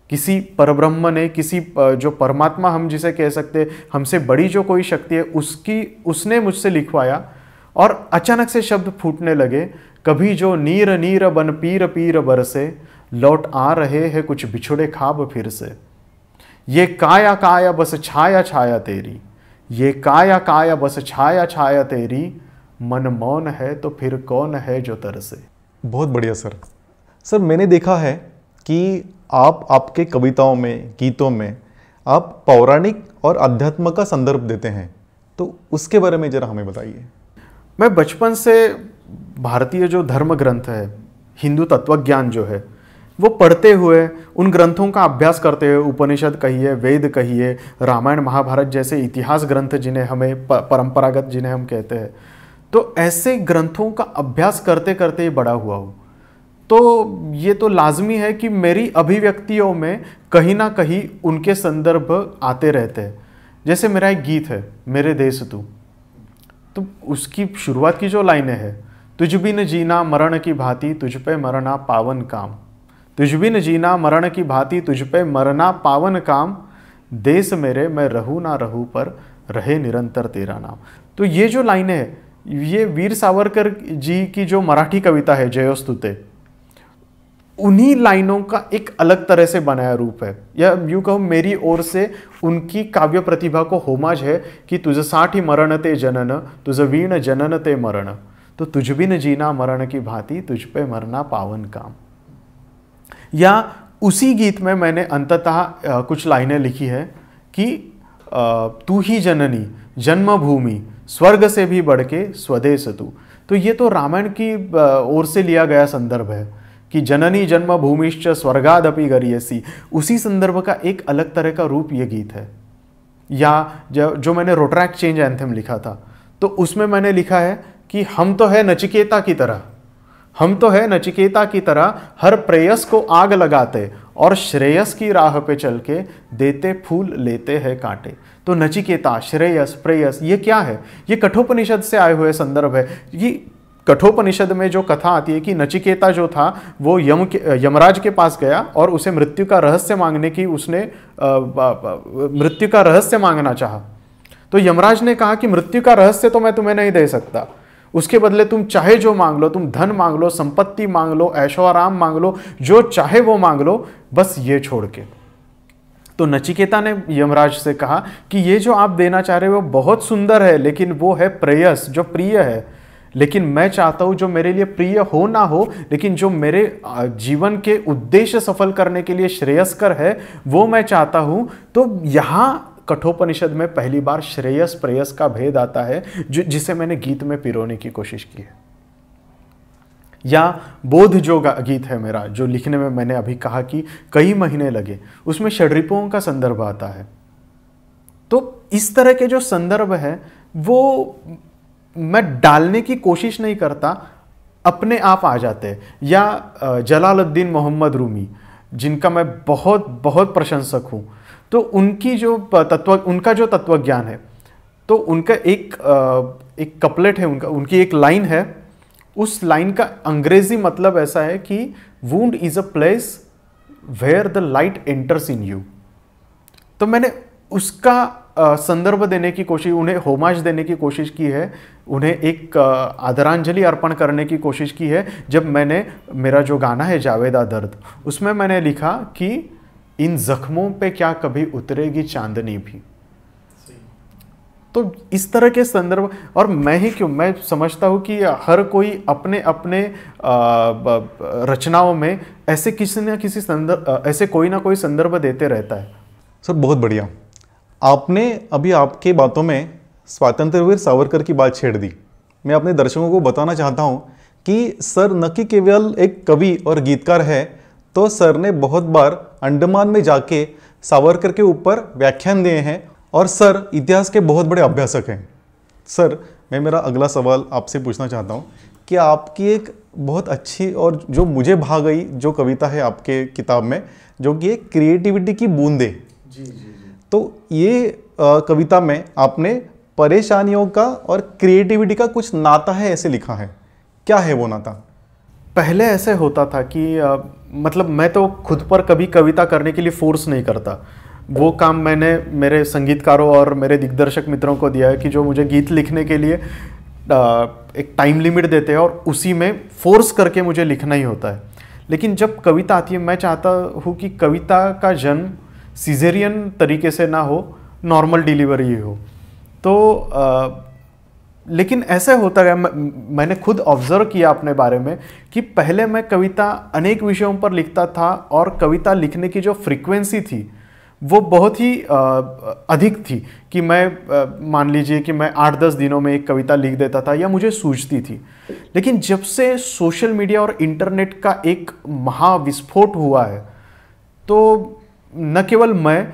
B: किसी परब्रह्म ने, किसी जो परमात्मा हम जिसे कह सकते, हमसे बड़ी जो कोई शक्ति है, उसने मुझसे लिखवाया और अचानक से शब्द फूटने लगे। कभी जो नीर नीर बन पीर पीर बरसे, लौट आ रहे हैं कुछ बिछुड़े ख्वाब फिर से। ये काया काया बस छाया छाया तेरी, ये काया काया बस छाया छाया तेरी, मन मौन है तो फिर कौन है जो तरसे।
A: बहुत बढ़िया सर। सर मैंने देखा है कि आप आपके कविताओं में, गीतों में आप पौराणिक और अध्यात्म का संदर्भ देते हैं, तो उसके बारे में जरा हमें बताइए।
B: मैं बचपन से भारतीय जो धर्म ग्रंथ है, हिंदू तत्वज्ञान जो है, वो पढ़ते हुए, उन ग्रंथों का अभ्यास करते हुए, उपनिषद कहिए, वेद कहिए, रामायण महाभारत जैसे इतिहास ग्रंथ जिन्हें हमें परंपरागत जिन्हें हम कहते हैं, तो ऐसे ग्रंथों का अभ्यास करते करते ही बड़ा हुआ हूँ। तो ये तो लाजमी है कि मेरी अभिव्यक्तियों में कहीं ना कहीं उनके संदर्भ आते रहते हैं। जैसे मेरा एक गीत है मेरे देश तू, तो उसकी शुरुआत की जो लाइनें हैं, तुझ बिन जीना मरण की भांति तुझ पे मरना पावन काम, तुझ बिन जीना मरण की भांति तुझ पे मरना पावन काम, देश मेरे मैं रहूं ना रहूं पर रहे निरंतर तेरा नाम। तो ये जो लाइनें हैं, ये वीर सावरकर जी की जो मराठी कविता है जयोस्तुते, उन्हीं लाइनों का एक अलग तरह से बनाया रूप है, या यूं कहूँ मेरी ओर से उनकी काव्य प्रतिभा को होमाज है कि तुझ साठी मरण ते जनन, तुझ वीण जनन ते मरण, तो तुझ बिन जीना मरण की भांति, तुझ पे मरना पावन काम। या उसी गीत में मैंने अंततः कुछ लाइनें लिखी है कि तू ही जननी जन्मभूमि, स्वर्ग से भी बढ़ के स्वदेश तू। तो ये तो रामायण की ओर से लिया गया संदर्भ है कि जननी जन्मभूमिश्च स्वर्गादपि गरीयसी। उसी संदर्भ का एक अलग तरह का रूप ये गीत है। या जो मैंने रोट्रैक चेंज एंथम लिखा था, तो उसमें मैंने लिखा है कि हम तो है नचिकेता की तरह, हम तो है नचिकेता की तरह, हर प्रेयस को आग लगाते और श्रेयस की राह पे चल के देते फूल लेते हैं कांटे। तो नचिकेता, श्रेयस, प्रेयस, ये क्या है? ये कठोपनिषद से आए हुए संदर्भ है। ये कठोपनिषद में जो कथा आती है कि नचिकेता जो था वो यमराज के पास गया और उसे मृत्यु का रहस्य मांगने की, उसने मृत्यु का रहस्य मांगना चाहा। तो यमराज ने कहा कि मृत्यु का रहस्य तो मैं तुम्हें नहीं दे सकता, उसके बदले तुम चाहे जो मांग लो, तुम धन मांग लो, संपत्ति मांग लो, ऐशो आराम मांग लो, जो चाहे वो मांग लो, बस ये छोड़ के। तो नचिकेता ने यमराज से कहा कि ये जो आप देना चाह रहे हो वो बहुत सुंदर है, लेकिन वो है प्रेयस, जो प्रिय है। लेकिन मैं चाहता हूं जो मेरे लिए प्रिय हो ना हो, लेकिन जो मेरे जीवन के उद्देश्य सफल करने के लिए श्रेयस्कर है, वो मैं चाहता हूं। तो यहां कठोपनिषद में पहली बार श्रेयस प्रेयस का भेद आता है, जिसे मैंने गीत में पिरोने की कोशिश की है। या बोध जो गीत है मेरा, जो लिखने में मैंने अभी कहा कि कई महीने लगे, उसमें षड्रिपुओं का संदर्भ आता है। तो इस तरह के जो संदर्भ है वो मैं डालने की कोशिश नहीं करता, अपने आप आ जाते हैं। या जलालुद्दीन मोहम्मद रूमी, जिनका मैं बहुत बहुत प्रशंसक हूँ, तो उनकी जो उनका जो तत्वज्ञान है, तो उनका एक कपलेट है, उनकी एक लाइन है। उस लाइन का अंग्रेजी मतलब ऐसा है कि wound is a place where the light enters in you. तो मैंने उसका संदर्भ देने की कोशिश, उन्हें होमाज देने की कोशिश की है, उन्हें एक आदरांजलि अर्पण करने की कोशिश की है। जब मैंने मेरा जो गाना है जावेदा दर्द, उसमें मैंने लिखा कि इन जख्मों पे क्या कभी उतरेगी चांदनी भी। तो इस तरह के संदर्भ, और मैं ही क्यों, मैं समझता हूँ कि हर कोई अपने अपने रचनाओं में ऐसे किसी न किसी संदर्भ, ऐसे कोई ना कोई संदर्भ देते रहता है।
A: सर बहुत बढ़िया, आपने अभी आपके बातों में स्वातंत्रवीर सावरकर की बात छेड़ दी। मैं अपने दर्शकों को बताना चाहता हूँ कि सर न कि केवल एक कवि और गीतकार है, तो सर ने बहुत बार अंडमान में जाके सावरकर के ऊपर व्याख्यान दिए हैं, और सर इतिहास के बहुत बड़े अभ्यासक हैं। सर मैं मेरा अगला सवाल आपसे पूछना चाहता हूँ कि आपकी एक बहुत अच्छी और जो मुझे भा गई जो कविता है आपके किताब में, जो कि एक क्रिएटिविटी की बूंदे।
B: जी जी जी।
A: तो ये कविता में आपने परेशानियों का और क्रिएटिविटी का कुछ नाता है ऐसे लिखा है, क्या है वो नाता?
B: पहले ऐसे होता था कि मतलब मैं तो खुद पर कभी कविता करने के लिए फोर्स नहीं करता। वो काम मैंने मेरे संगीतकारों और मेरे दिग्दर्शक मित्रों को दिया है कि जो मुझे गीत लिखने के लिए एक टाइम लिमिट देते हैं और उसी में फोर्स करके मुझे लिखना ही होता है। लेकिन जब कविता आती है, मैं चाहता हूँ कि कविता का जन्म सीजेरियन तरीके से ना हो, नॉर्मल डिलीवरी ही हो। तो लेकिन ऐसे होता गया, मैंने खुद ऑब्जर्व किया अपने बारे में कि पहले मैं कविता अनेक विषयों पर लिखता था और कविता लिखने की जो फ्रीक्वेंसी थी वो बहुत ही अधिक थी कि मैं मान लीजिए कि मैं 8-10 दिनों में एक कविता लिख देता था या मुझे सूझती थी। लेकिन जब से सोशल मीडिया और इंटरनेट का एक महाविस्फोट हुआ है, तो न केवल मैं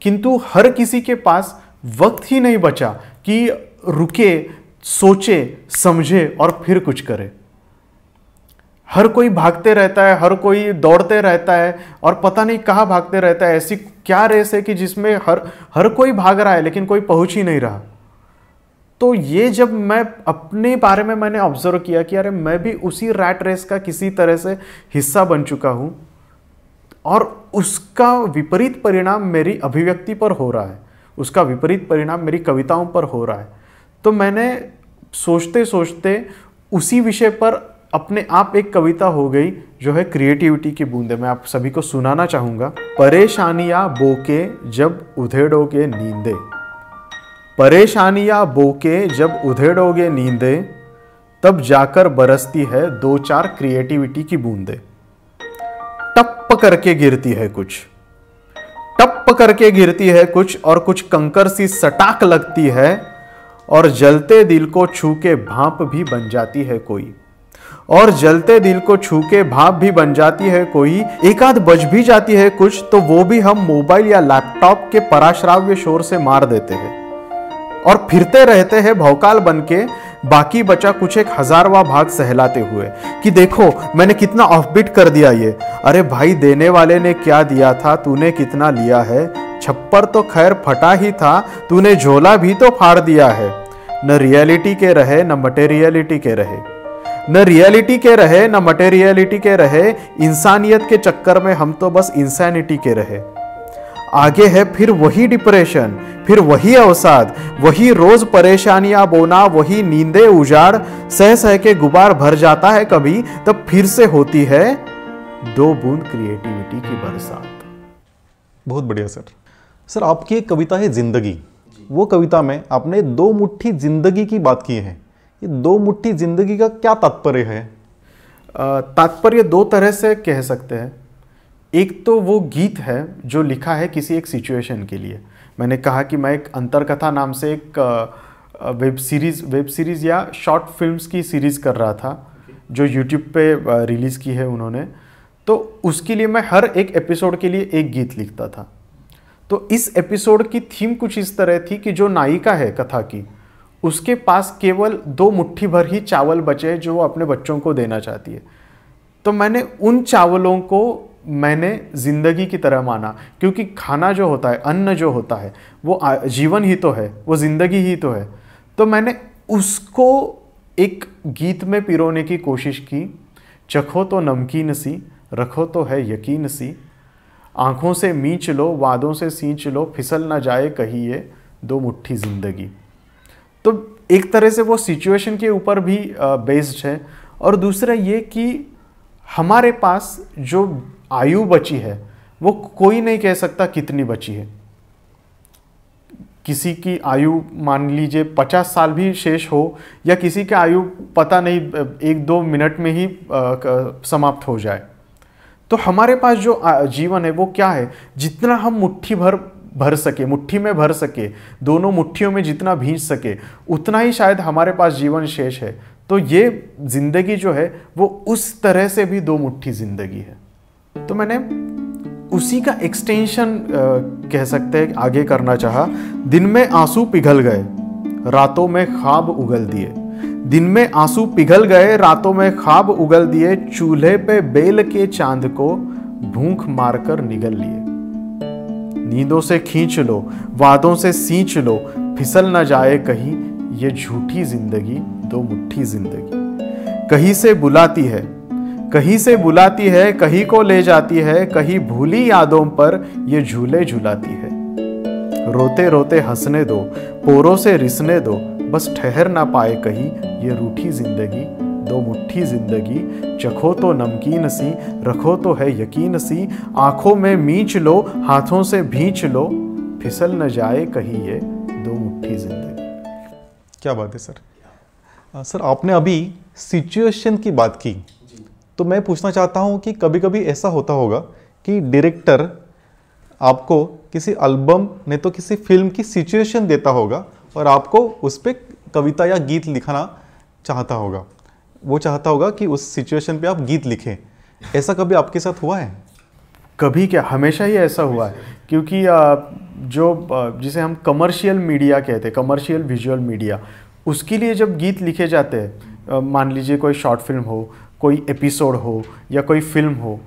B: किंतु हर किसी के पास वक्त ही नहीं बचा कि रुके, सोचे, समझे और फिर कुछ करे। हर कोई भागते रहता है, हर कोई दौड़ते रहता है और पता नहीं कहाँ भागते रहता है। ऐसी क्या रेस है कि जिसमें हर कोई भाग रहा है लेकिन कोई पहुंच ही नहीं रहा। तो ये जब मैं अपने बारे में मैंने ऑब्जर्व किया कि अरे मैं भी उसी रैट रेस का किसी तरह से हिस्सा बन चुका हूं और उसका विपरीत परिणाम मेरी अभिव्यक्ति पर हो रहा है, उसका विपरीत परिणाम मेरी कविताओं पर हो रहा है। तो मैंने सोचते सोचते उसी विषय पर अपने आप एक कविता हो गई जो है क्रिएटिविटी की बूंदे। मैं आप सभी को सुनाना चाहूँगा। परेशानियाँ बोके जब उधेड़ोगे नींदे, परेशानियाँ बोके जब उधेड़ोगे नींदे, तब जाकर बरसती है दो चार क्रिएटिविटी की बूंदे। टप करके गिरती है कुछ, टप करके गिरती है कुछ, और कुछ कंकर सी सटाक लगती है, और जलते दिल को छू के भाप भी बन जाती है कोई, और जलते दिल को छू के भाप भी बन जाती है कोई। एक आध बज भी जाती है कुछ, तो वो भी हम मोबाइल या लैपटॉप के पराश्राव्य शोर से मार देते हैं, और फिरते रहते हैं भौकाल बनके, बाकी बचा कुछ एक हजारवां भाग सहलाते हुए कि देखो मैंने कितना ऑफबीट कर दिया ये। अरे भाई, देने वाले ने क्या दिया था, तूने कितना लिया है। छप्पर तो खैर फटा ही था, तूने झोला भी तो फाड़ दिया है। न रियलिटी के रहे न मटेरियलिटी के रहे, न रियलिटी के रहे न मटेरियलिटी के रहे, इंसानियत के चक्कर में हम तो बस इंसानिटी के रहे। आगे है फिर वही डिप्रेशन, फिर वही अवसाद, वही रोज परेशानियां बोना, वही नींदे उजाड़, सह सह के गुबार भर जाता है कभी, तब फिर से होती है दो बूंद क्रिएटिविटी की बरसात।
A: बहुत बढ़िया सर। सर, आपकी एक कविता है जिंदगी। वो कविता में आपने दो मुट्ठी जिंदगी की बात की है। ये दो मुट्ठी जिंदगी का क्या तात्पर्य है?
B: तात्पर्य दो तरह से कह सकते हैं। एक तो वो गीत है जो लिखा है किसी एक सिचुएशन के लिए। मैंने कहा कि मैं एक अंतरकथा नाम से एक वेब सीरीज़ या शॉर्ट फिल्म्स की सीरीज़ कर रहा था, जो यूट्यूब पे रिलीज़ की है उन्होंने। तो उसके लिए मैं हर एक एपिसोड के लिए एक गीत लिखता था। तो इस एपिसोड की थीम कुछ इस तरह थी कि जो नायिका है कथा की, उसके पास केवल दो मुट्ठी भर ही चावल बचे जो वो अपने बच्चों को देना चाहती है। तो मैंने उन चावलों को मैंने जिंदगी की तरह माना, क्योंकि खाना जो होता है, अन्न जो होता है, वो जीवन ही तो है, वो जिंदगी ही तो है। तो मैंने उसको एक गीत में पिरोने की कोशिश की। चखो तो नमकीन सी, रखो तो है यकीन सी, आंखों से मींच लो, वादों से सींच लो, फिसल ना जाए कहीं ये दो मुट्ठी जिंदगी। तो एक तरह से वो सिचुएशन के ऊपर भी बेस्ड है। और दूसरा ये कि हमारे पास जो आयु बची है वो कोई नहीं कह सकता कितनी बची है। किसी की आयु मान लीजिए 50 साल भी शेष हो, या किसी की आयु पता नहीं 1-2 मिनट में ही समाप्त हो जाए। तो हमारे पास जो जीवन है वो क्या है, जितना हम मुट्ठी भर सके, मुट्ठी में भर सके, दोनों मुट्ठियों में जितना भींच सके, उतना ही शायद हमारे पास जीवन शेष है। तो ये जिंदगी जो है वो उस तरह से भी दो मुट्ठी जिंदगी है। तो मैंने उसी का एक्सटेंशन कह सकते हैं आगे करना चाहा। दिन में आंसू पिघल गए, रातों में ख्वाब उगल दिए। दिन में आंसू पिघल गए, रातों में ख्वाब उगल दिए, चूल्हे पे बेल के चांद को भूख मारकर निगल लिए। नींदों से खींच लो, वादों से सींच लो, फिसल न जाए कहीं ये झूठी जिंदगी दो मुट्ठी जिंदगी। कहीं से बुलाती है, कहीं से बुलाती है, कहीं को ले जाती है, कहीं भूली यादों पर ये झूले झुलाती है। रोते रोते हंसने दो, पोरों से रिसने दो, बस ठहर ना पाए कहीं ये रूठी जिंदगी दो मुट्ठी जिंदगी। चखो तो नमकीन सी, रखो तो है यकीन सी, आंखों में मींच लो, हाथों से भींच लो, फिसल न जाए कहीं ये दो मुट्ठी जिंदगी।
A: क्या बात है सर। सर, आपने अभी सिचुएशन की बात की, तो मैं पूछना चाहता हूं कि कभी कभी ऐसा होता होगा कि डायरेक्टर आपको किसी एल्बम नहीं तो किसी फिल्म की सिचुएशन देता होगा और आपको उस पर कविता या गीत लिखना चाहता होगा। वो चाहता होगा कि उस सिचुएशन पे आप गीत लिखें। ऐसा कभी आपके साथ हुआ है?
B: कभी क्या, हमेशा ही ऐसा हुआ है। क्योंकि जो जिसे हम कमर्शियल मीडिया कहते हैं, कमर्शियल विजुअल मीडिया, उसके लिए जब गीत लिखे जाते हैं, मान लीजिए कोई शॉर्ट फिल्म हो, कोई एपिसोड हो या कोई फिल्म हो,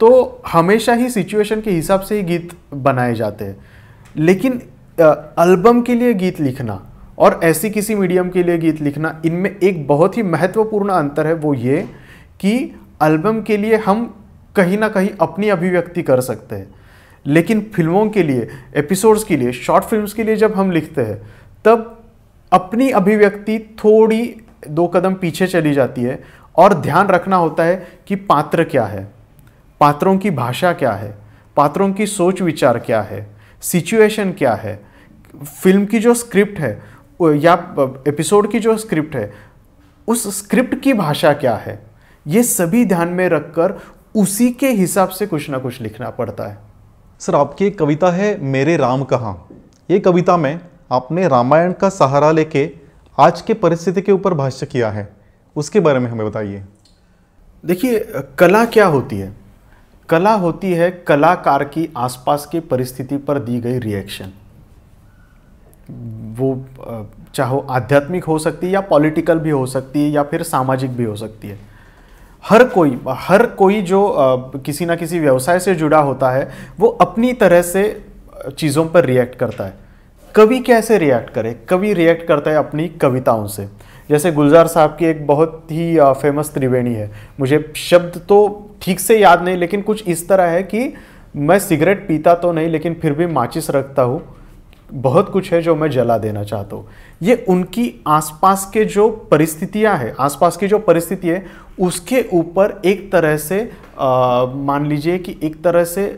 B: तो हमेशा ही सिचुएशन के हिसाब से ही गीत बनाए जाते हैं। लेकिन एल्बम के लिए गीत लिखना और ऐसी किसी मीडियम के लिए गीत लिखना, इनमें एक बहुत ही महत्वपूर्ण अंतर है। वो ये कि एल्बम के लिए हम कहीं ना कहीं अपनी अभिव्यक्ति कर सकते हैं, लेकिन फिल्मों के लिए, एपिसोड्स के लिए, शॉर्ट फिल्म्स के लिए जब हम लिखते हैं, तब अपनी अभिव्यक्ति थोड़ी 2 कदम पीछे चली जाती है और ध्यान रखना होता है कि पात्र क्या है, पात्रों की भाषा क्या है, पात्रों की सोच विचार क्या है, सिचुएशन क्या है, फिल्म की जो स्क्रिप्ट है या एपिसोड की जो स्क्रिप्ट है उस स्क्रिप्ट की भाषा क्या है, ये सभी ध्यान में रखकर उसी के हिसाब से कुछ ना कुछ लिखना पड़ता है।
A: सर, आपकी एक कविता है मेरे राम कहाँ। ये कविता में आपने रामायण का सहारा लेके आज के परिस्थिति के ऊपर भाष्य किया है, उसके बारे में हमें बताइए।
B: देखिए, कला क्या होती है? कला होती है कलाकार की आसपास की परिस्थिति पर दी गई रिएक्शन। वो चाहे आध्यात्मिक हो सकती है या पॉलिटिकल भी हो सकती है या फिर सामाजिक भी हो सकती है। हर कोई जो किसी ना किसी व्यवसाय से जुड़ा होता है वो अपनी तरह से चीज़ों पर रिएक्ट करता है। कवि कैसे रिएक्ट करे? कवि रिएक्ट करता है अपनी कविताओं से। जैसे गुलजार साहब की एक बहुत ही फेमस त्रिवेणी है, मुझे शब्द तो ठीक से याद नहीं, लेकिन कुछ इस तरह है कि मैं सिगरेट पीता तो नहीं लेकिन फिर भी माचिस रखता हूँ, बहुत कुछ है जो मैं जला देना चाहता हूँ। ये उनकी आसपास के जो परिस्थितियाँ हैं, आसपास की जो परिस्थिति है उसके ऊपर एक तरह से मान लीजिए कि एक तरह से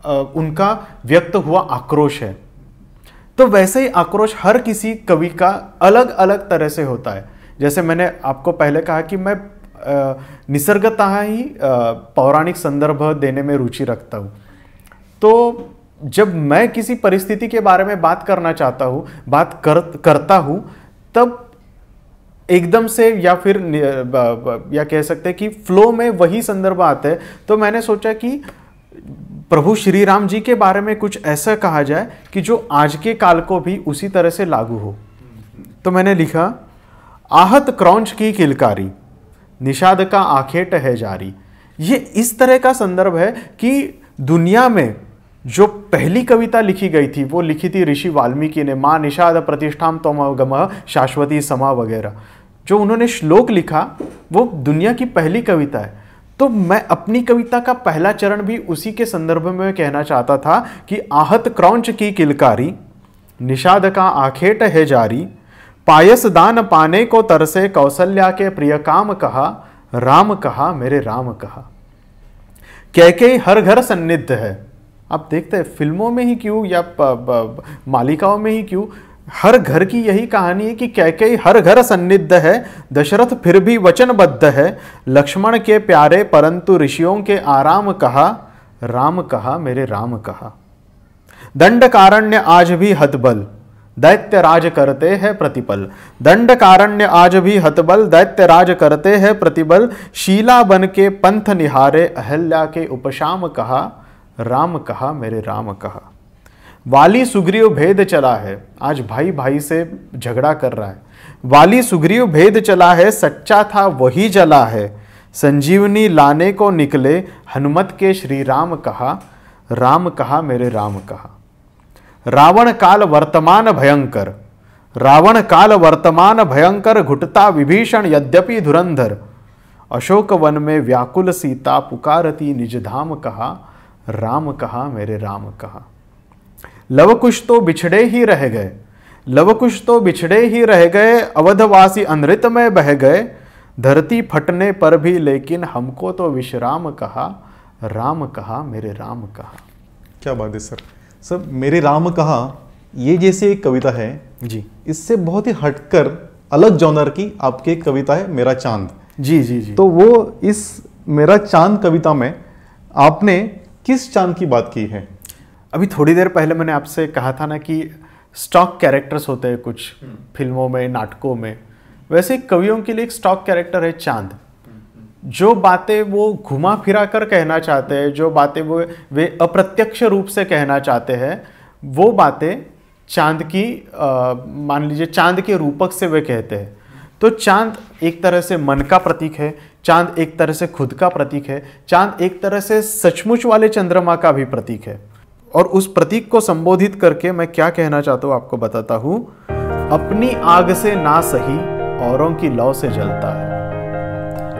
B: उनका व्यक्त हुआ आक्रोश है। तो वैसे ही आक्रोश हर किसी कवि का अलग अलग तरह से होता है। जैसे मैंने आपको पहले कहा कि मैं निसर्गतः ही पौराणिक संदर्भ देने में रुचि रखता हूँ। तो जब मैं किसी परिस्थिति के बारे में बात करना चाहता हूँ, करता हूँ, तब एकदम से या फिर या कह सकते हैं कि फ्लो में वही संदर्भ आते हैं। तो मैंने सोचा कि प्रभु श्री राम जी के बारे में कुछ ऐसा कहा जाए कि जो आज के काल को भी उसी तरह से लागू हो। तो मैंने लिखा, आहत क्रौंच की किलकारी, निषाद का आखेट है जारी। ये इस तरह का संदर्भ है कि दुनिया में जो पहली कविता लिखी गई थी वो लिखी थी ऋषि वाल्मीकि ने, माँ निषाद प्रतिष्ठाम तमगम शाश्वती समा वगैरह। जो उन्होंने श्लोक लिखा वो दुनिया की पहली कविता है। तो मैं अपनी कविता का पहला चरण भी उसी के संदर्भ में कहना चाहता था कि आहत क्रौंच की किलकारी, निषाद का आखेट है जारी, पायस दान पाने को तरसे कौशल्या के प्रिय काम कहा, राम कहा मेरे राम कहा। कैकेयी हर घर सन्निध है। आप देखते हैं फिल्मों में ही क्यों या मालिकाओं में ही क्यों, हर घर की यही कहानी है कि कैकेयी हर घर सन्निध है, दशरथ फिर भी वचनबद्ध है, लक्ष्मण के प्यारे परंतु ऋषियों के आराम कहा, राम कहा मेरे राम कहा। दंडकारण्य आज भी हतबल, दैत्य राज करते हैं प्रतिपल। दंडकारण्य आज भी हतबल, दैत्य राज करते हैं प्रतिबल। शीला बन के पंथ निहारे, अहल्या के उपशाम कहा, राम कहा मेरे राम कहा। वाली सुग्रीव भेद चला है, आज भाई भाई से झगड़ा कर रहा है। वाली सुग्रीव भेद चला है, सच्चा था वही जला है। संजीवनी लाने को निकले, हनुमत के श्री राम कहा, राम कहा मेरे राम कहा। रावण काल वर्तमान भयंकर, रावण काल वर्तमान भयंकर, घुटता विभीषण यद्यपि धुरंधर। अशोक वन में व्याकुल सीता, पुकारती निज धाम कहा, राम कहा मेरे राम कहा। लव कुश तो बिछड़े ही रह गए, लव कुश तो बिछड़े ही रह गए, अवधवासी अनृत में बह गए। धरती फटने पर भी लेकिन हमको तो विश्राम कहा, राम कहा मेरे राम कहा।
A: क्या बात है सर। सर, मेरे राम कहा ये जैसी एक कविता है
B: जी,
A: इससे बहुत ही हटकर अलग जॉनर की आपकी एक कविता है मेरा चांद।
B: जी जी जी।
A: तो वो इस मेरा चांद कविता में आपने किस चांद की बात की है?
B: अभी थोड़ी देर पहले मैंने आपसे कहा था ना कि स्टॉक कैरेक्टर्स होते हैं कुछ फिल्मों में, नाटकों में, वैसे कवियों के लिए एक स्टॉक कैरेक्टर है चांद। जो बातें वो घुमा फिरा कर कहना चाहते हैं, जो बातें वे अप्रत्यक्ष रूप से कहना चाहते हैं, वो बातें चांद की मान लीजिए चांद के रूपक से वे कहते हैं। तो चांद एक तरह से मन का प्रतीक है, चांद एक तरह से खुद का प्रतीक है, चांद एक तरह से सचमुच वाले चंद्रमा का भी प्रतीक है। और उस प्रतीक को संबोधित करके मैं क्या कहना चाहता हूँ आपको बताता हूँ। अपनी आग से ना सही औरों की लौ से जलता है,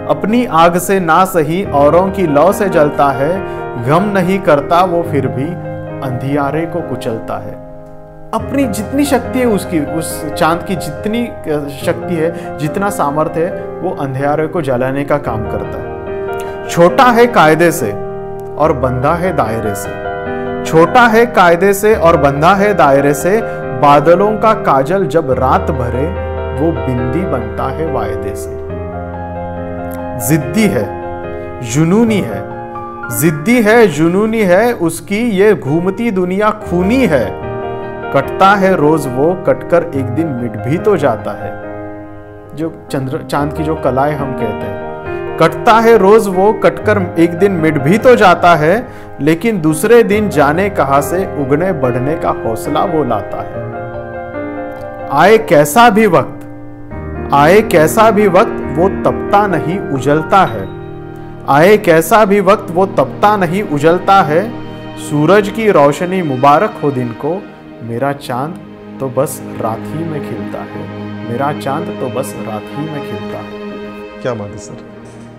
B: अपनी आग से ना सही औरों की लौ से जलता है। गम नहीं करता वो फिर भी अंधियारे को कुचलता है। अपनी जितनी शक्ति है उसकी, उस चांद की जितनी शक्ति है, जितना सामर्थ्य है, वो अंधेरे को जलाने का काम करता है। छोटा है कायदे से और बंधा है दायरे से, छोटा है कायदे से और बंधा है दायरे से, बादलों का काजल जब रात भरे वो बिंदी बनता है वायदे से। जिद्दी है, जुनूनी है, जिद्दी है, जुनूनी है, उसकी ये घूमती दुनिया खूनी है। कटता है रोज वो, कटकर एक दिन मिट भी तो जाता है। जो चांद की जो कलाएं हम कहते हैं, कटता है रोज वो, कटकर एक दिन मिट भी तो जाता है, लेकिन दूसरे दिन जाने कहां से उगने बढ़ने का हौसला वो लाता है। आए कैसा भी वक्त, आए कैसा भी वक्त, वो तपता नहीं उजलता है। आए कैसा भी वक्त, वो तपता नहीं उजलता है। सूरज की रोशनी मुबारक हो दिन को, मेरा चांद तो बस रात ही में खिलता है। मेरा चांद तो बस रात ही में खिलता है।
A: क्या बात है सर।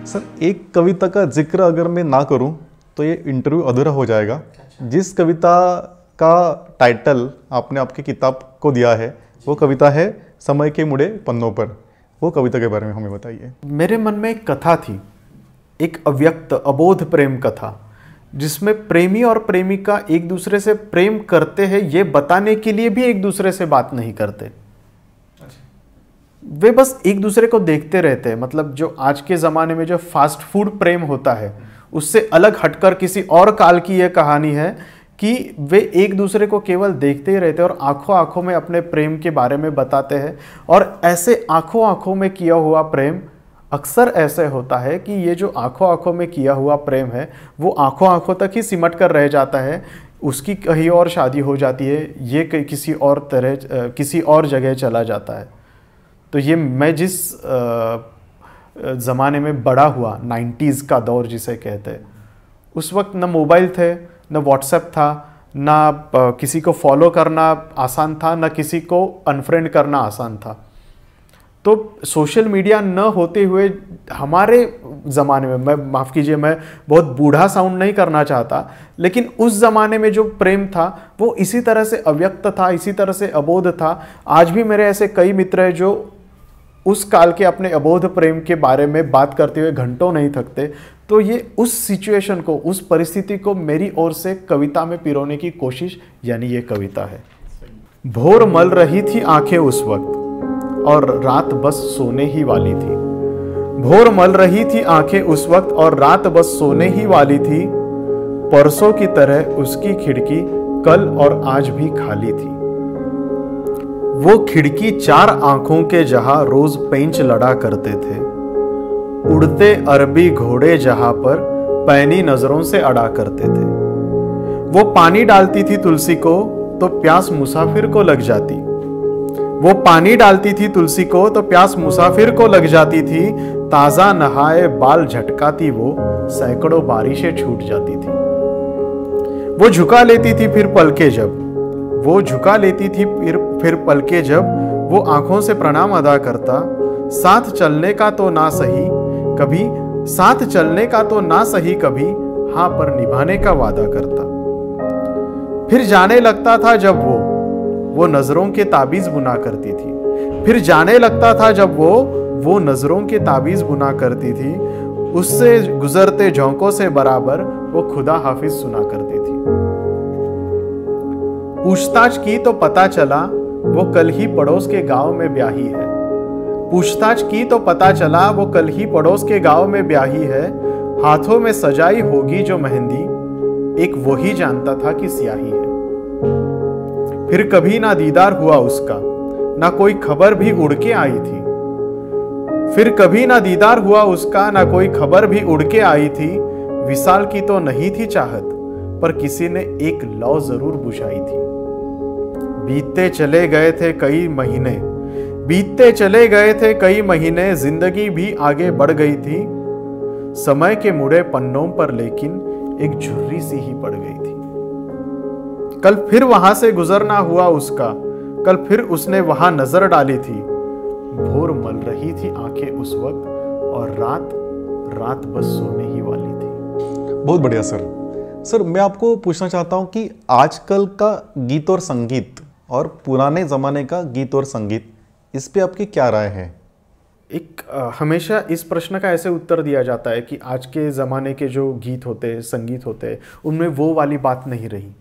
A: सर, एक कविता का जिक्र अगर मैं ना करूं तो ये इंटरव्यू अधूरा हो जाएगा। जिस कविता का टाइटल आपने आपकी किताब को दिया है वो कविता है समय के मुड़े पन्नों पर। वो कविता के बारे में हमें बताइए।
B: मेरे मन में एक कथा थी, एक अव्यक्त अबोध प्रेम कथा, जिसमें प्रेमी और प्रेमिका एक दूसरे से प्रेम करते हैं ये बताने के लिए भी एक दूसरे से बात नहीं करते। वे बस एक दूसरे को देखते रहते हैं। मतलब जो आज के ज़माने में जो फास्ट फूड प्रेम होता है, उससे अलग हटकर किसी और काल की यह कहानी है कि वे एक दूसरे को केवल देखते ही रहते हैं और आंखों आंखों में अपने प्रेम के बारे में बताते हैं। और ऐसे आंखों आंखों में किया हुआ प्रेम अक्सर ऐसे होता है कि ये जो आंखों आंखों में किया हुआ प्रेम है वो आंखों आंखों तक ही सिमट कर रह जाता है। उसकी कहीं और शादी हो जाती है, ये किसी और तरह किसी और जगह चला जाता है। तो ये मैं जिस ज़माने में बड़ा हुआ, 90s का दौर जिसे कहते हैं, उस वक्त न मोबाइल थे, न व्हाट्सएप था, ना किसी को फॉलो करना आसान था, न किसी को अनफ्रेंड करना आसान था। तो सोशल मीडिया न होते हुए हमारे ज़माने में, मैं माफ़ कीजिए मैं बहुत बूढ़ा साउंड नहीं करना चाहता, लेकिन उस ज़माने में जो प्रेम था वो इसी तरह से अव्यक्त था, इसी तरह से अबोध था। आज भी मेरे ऐसे कई मित्र हैं जो उस काल के अपने अबोध प्रेम के बारे में बात करते हुए घंटों नहीं थकते। तो ये उस सिचुएशन को, उस परिस्थिति को मेरी ओर से कविता में पिरोने की कोशिश, यानी ये कविता है। भोर मल रही थी आंखें उस वक्त और रात बस सोने ही वाली थी। भोर मल रही थी आंखें उस वक्त और रात बस सोने ही वाली थी। परसों की तरह उसकी खिड़की कल और आज भी खाली थी। वो खिड़की चार आंखों के जहां रोज पेंच लड़ा करते थे। उड़ते अरबी घोड़े जहां पर पैनी नजरों से अड़ा करते थे। वो पानी डालती थी तुलसी को तो प्यास मुसाफिर को लग जाती। वो पानी डालती थी तुलसी को तो प्यास मुसाफिर को लग जाती थी। ताजा नहाए बाल झटकाती वो सैकड़ों बारिशें छूट जाती थी। वो झुका लेती थी फिर पलके जब, वो झुका लेती थी फिर पलके जब, वो आंखों से प्रणाम अदा करता। साथ चलने का तो ना सही कभी, साथ चलने का तो ना सही कभी, हाँ पर निभाने का वादा करता। फिर जाने लगता था जब वो नजरों के ताबीज बुना करती थी। फिर जाने लगता था जब वो नजरों के ताबीज बुना करती थी। उससे गुजरते झोंकों से बराबर वो खुदा हाफिज सुना करती थी। पूछताछ की तो पता चला वो कल ही पड़ोस के गांव में ब्याही है। पूछताछ की तो पता चला वो कल ही पड़ोस के गांव में ब्याही है। हाथों में सजाई होगी जो मेहंदी एक वही जानता था कि स्याही है। फिर कभी ना दीदार हुआ उसका, ना कोई खबर भी उड़ के आई थी। फिर कभी ना दीदार हुआ उसका, ना कोई खबर भी उड़ के आई थी। विसाल की तो नहीं थी चाहत, पर किसी ने एक लौ जरूर बुझाई थी। बीतते चले गए थे कई महीने, बीतते चले गए थे कई महीने, जिंदगी भी आगे बढ़ गई थी। समय के मुड़े पन्नों पर लेकिन एक झुर्री सी ही पड़ गई थी। कल फिर वहां से गुजरना हुआ उसका, कल फिर उसने वहां नजर डाली थी। भोर मल रही थी आंखें उस वक्त और रात बस सोने ही वाली थी।
A: बहुत बढ़िया सर। सर, मैं आपको पूछना चाहता हूं कि आजकल का गीत और संगीत और पुराने ज़माने का गीत और संगीत, इस पे आपकी क्या राय है?
B: हमेशा इस प्रश्न का ऐसे उत्तर दिया जाता है कि आज के ज़माने के जो गीत होते हैं, संगीत होते हैं, उनमें वो वाली बात नहीं रही,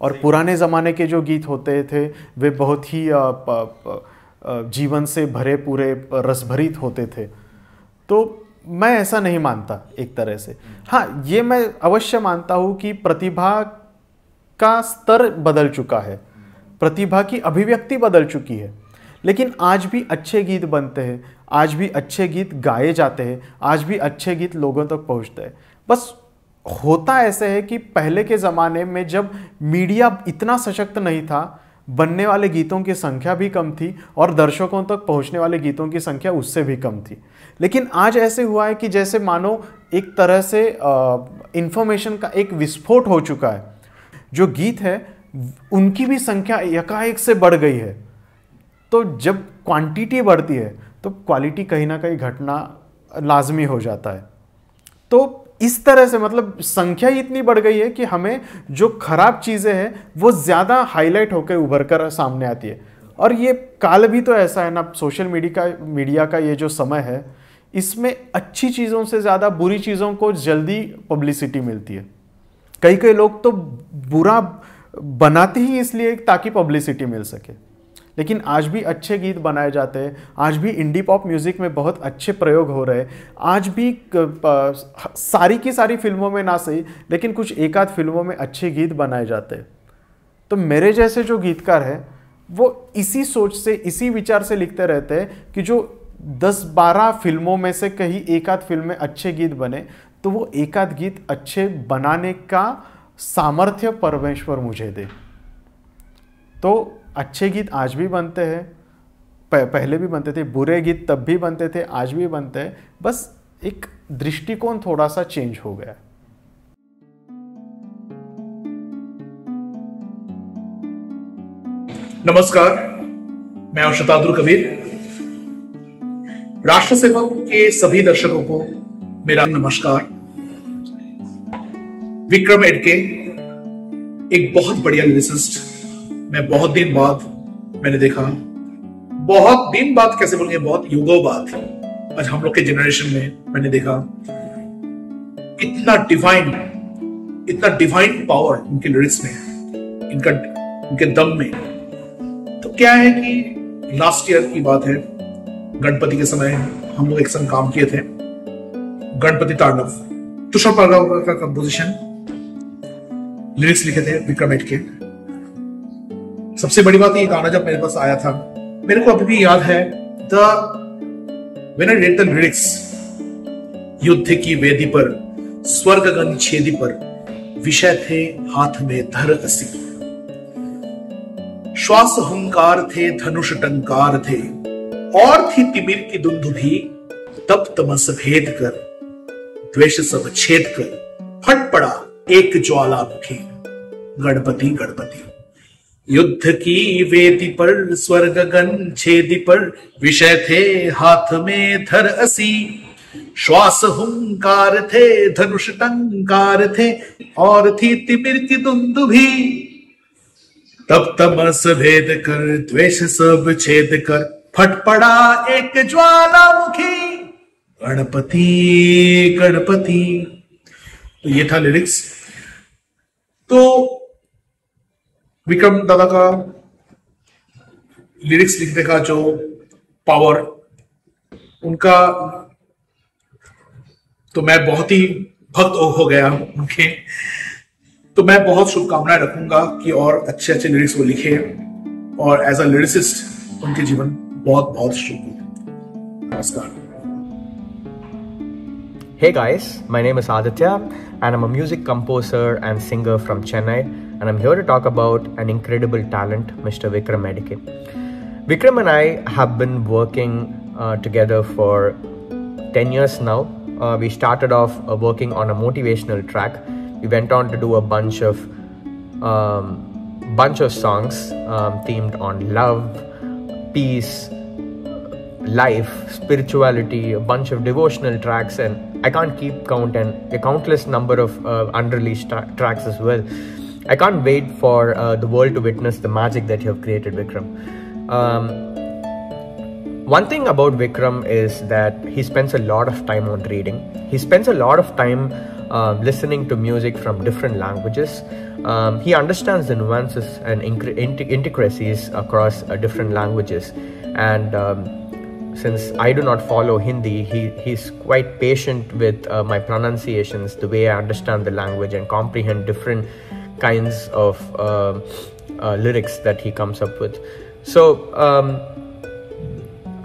B: और पुराने ज़माने के जो गीत होते थे वे बहुत ही जीवन से भरे पूरे रसभरित होते थे। तो मैं ऐसा नहीं मानता एक तरह से। हाँ, ये मैं अवश्य मानता हूँ कि प्रतिभा का स्तर बदल चुका है, प्रतिभा की अभिव्यक्ति बदल चुकी है, लेकिन आज भी अच्छे गीत बनते हैं, आज भी अच्छे गीत गाए जाते हैं, आज भी अच्छे गीत लोगों तक पहुंचते हैं। बस होता ऐसे है कि पहले के ज़माने में जब मीडिया इतना सशक्त नहीं था, बनने वाले गीतों की संख्या भी कम थी और दर्शकों तक पहुंचने वाले गीतों की संख्या उससे भी कम थी। लेकिन आज ऐसे हुआ है कि जैसे मानो एक तरह से इंफॉर्मेशन का एक विस्फोट हो चुका है। जो गीत है उनकी भी संख्या एकाएक से बढ़ गई है। तो जब क्वांटिटी बढ़ती है तो क्वालिटी कहीं ना कहीं घटना लाजमी हो जाता है। तो इस तरह से मतलब संख्या ही इतनी बढ़ गई है कि हमें जो खराब चीज़ें हैं वो ज़्यादा हाईलाइट होकर उभर कर सामने आती है। और ये काल भी तो ऐसा है ना, सोशल मीडिया का ये जो समय है, इसमें अच्छी चीज़ों से ज़्यादा बुरी चीज़ों को जल्दी पब्लिसिटी मिलती है। कई लोग तो बुरा बनाते ही इसलिए ताकि पब्लिसिटी मिल सके। लेकिन आज भी अच्छे गीत बनाए जाते हैं, आज भी इंडी पॉप म्यूज़िक में बहुत अच्छे प्रयोग हो रहे हैं, आज भी सारी की सारी फिल्मों में ना सही लेकिन कुछ एक आध फिल्मों में अच्छे गीत बनाए जाते हैं। तो मेरे जैसे जो गीतकार हैं वो इसी सोच से, इसी विचार से लिखते रहते हैं कि जो 10-12 फिल्मों में से कहीं एक आध फिल्म में अच्छे गीत बने तो वो एक आध गीत अच्छे बनाने का सामर्थ्य परमेश्वर मुझे दे। तो अच्छे गीत आज भी बनते हैं, पहले भी बनते थे, बुरे गीत तब भी बनते थे, आज भी बनते हैं, बस एक दृष्टिकोण थोड़ा सा चेंज हो गया।
C: नमस्कार, मैं हूं शताद्रु कबीर। राष्ट्र सेवक के सभी दर्शकों को मेरा नमस्कार। विक्रम एडके एक बहुत बढ़िया लिरिसिस्ट मैं बहुत दिन बाद मैंने देखा। बहुत दिन बाद कैसे बोलेंगे, बहुत युगों बाद आज हम लोग के जनरेशन में मैंने देखा। इतना डिवाइन पावर इनके लिरिक्स में, इनके दम में। तो क्या है कि लास्ट ईयर की बात है, गणपति के समय हम लोग एक संग काम किए थे, गणपति तांडव, तुषार पालगांवकर का कंपोजिशन, लिरिक्स लिखे थे विक्रम एडके। सबसे बड़ी बात ये गाना जब मेरे पास आया था, मेरे को अभी भी याद है, when I read the lyrics, युद्ध की वेदी पर स्वर्ग गगन छेदी पर विषय थे हाथ में धर असी, श्वास हुंकार थे धनुष टंकार थे, और थी तिमिर की दुंदुभी तप तमस भेद कर, द्वेष सब छेद कर, फट पड़ा एक ज्वालामुखी, गणपति गणपति। युद्ध की वेदी पर स्वर्ग गगन छेदी पर विषय थे हाथ में धर असी, श्वास हुंकार थे धनुष टंकार थे, और थी तिमिर की दुंदुभी तब तमस भेद कर, द्वेष सब छेद कर, फट पड़ा एक ज्वालामुखी, गणपति गणपति। तो ये था लिरिक्स। तो विक्रम दादा का लिरिक्स लिखने का जो पावर उनका, तो मैं बहुत ही भक्त हो गया उनके। तो मैं बहुत शुभकामनाएं रखूंगा कि और अच्छे अच्छे लिरिक्स वो लिखे, और एज अ लिरिसिस्ट उनके जीवन बहुत बहुत शुभ हो। नमस्कार।
D: Hey guys, my name is Aditya and I'm a music composer and singer from Chennai, and I'm here to talk about an incredible talent, Mr. Vikram Edke. Vikram and I have been working together for 10 years now. We started off working on a motivational track. We went on to do a bunch of songs themed on love, peace, life, spirituality, a bunch of devotional tracks, and I can't keep count, and a countless number of unreleased tracks as well. I can't wait for the world to witness the magic that you have created, Vikram. One thing about Vikram is that he spends a lot of time on reading. He spends a lot of time listening to music from different languages. He understands the nuances and intricacies across different languages. And since I do not follow Hindi, he's quite patient with my pronunciations, the way I understand the language and comprehend different kinds of lyrics that he comes up with. So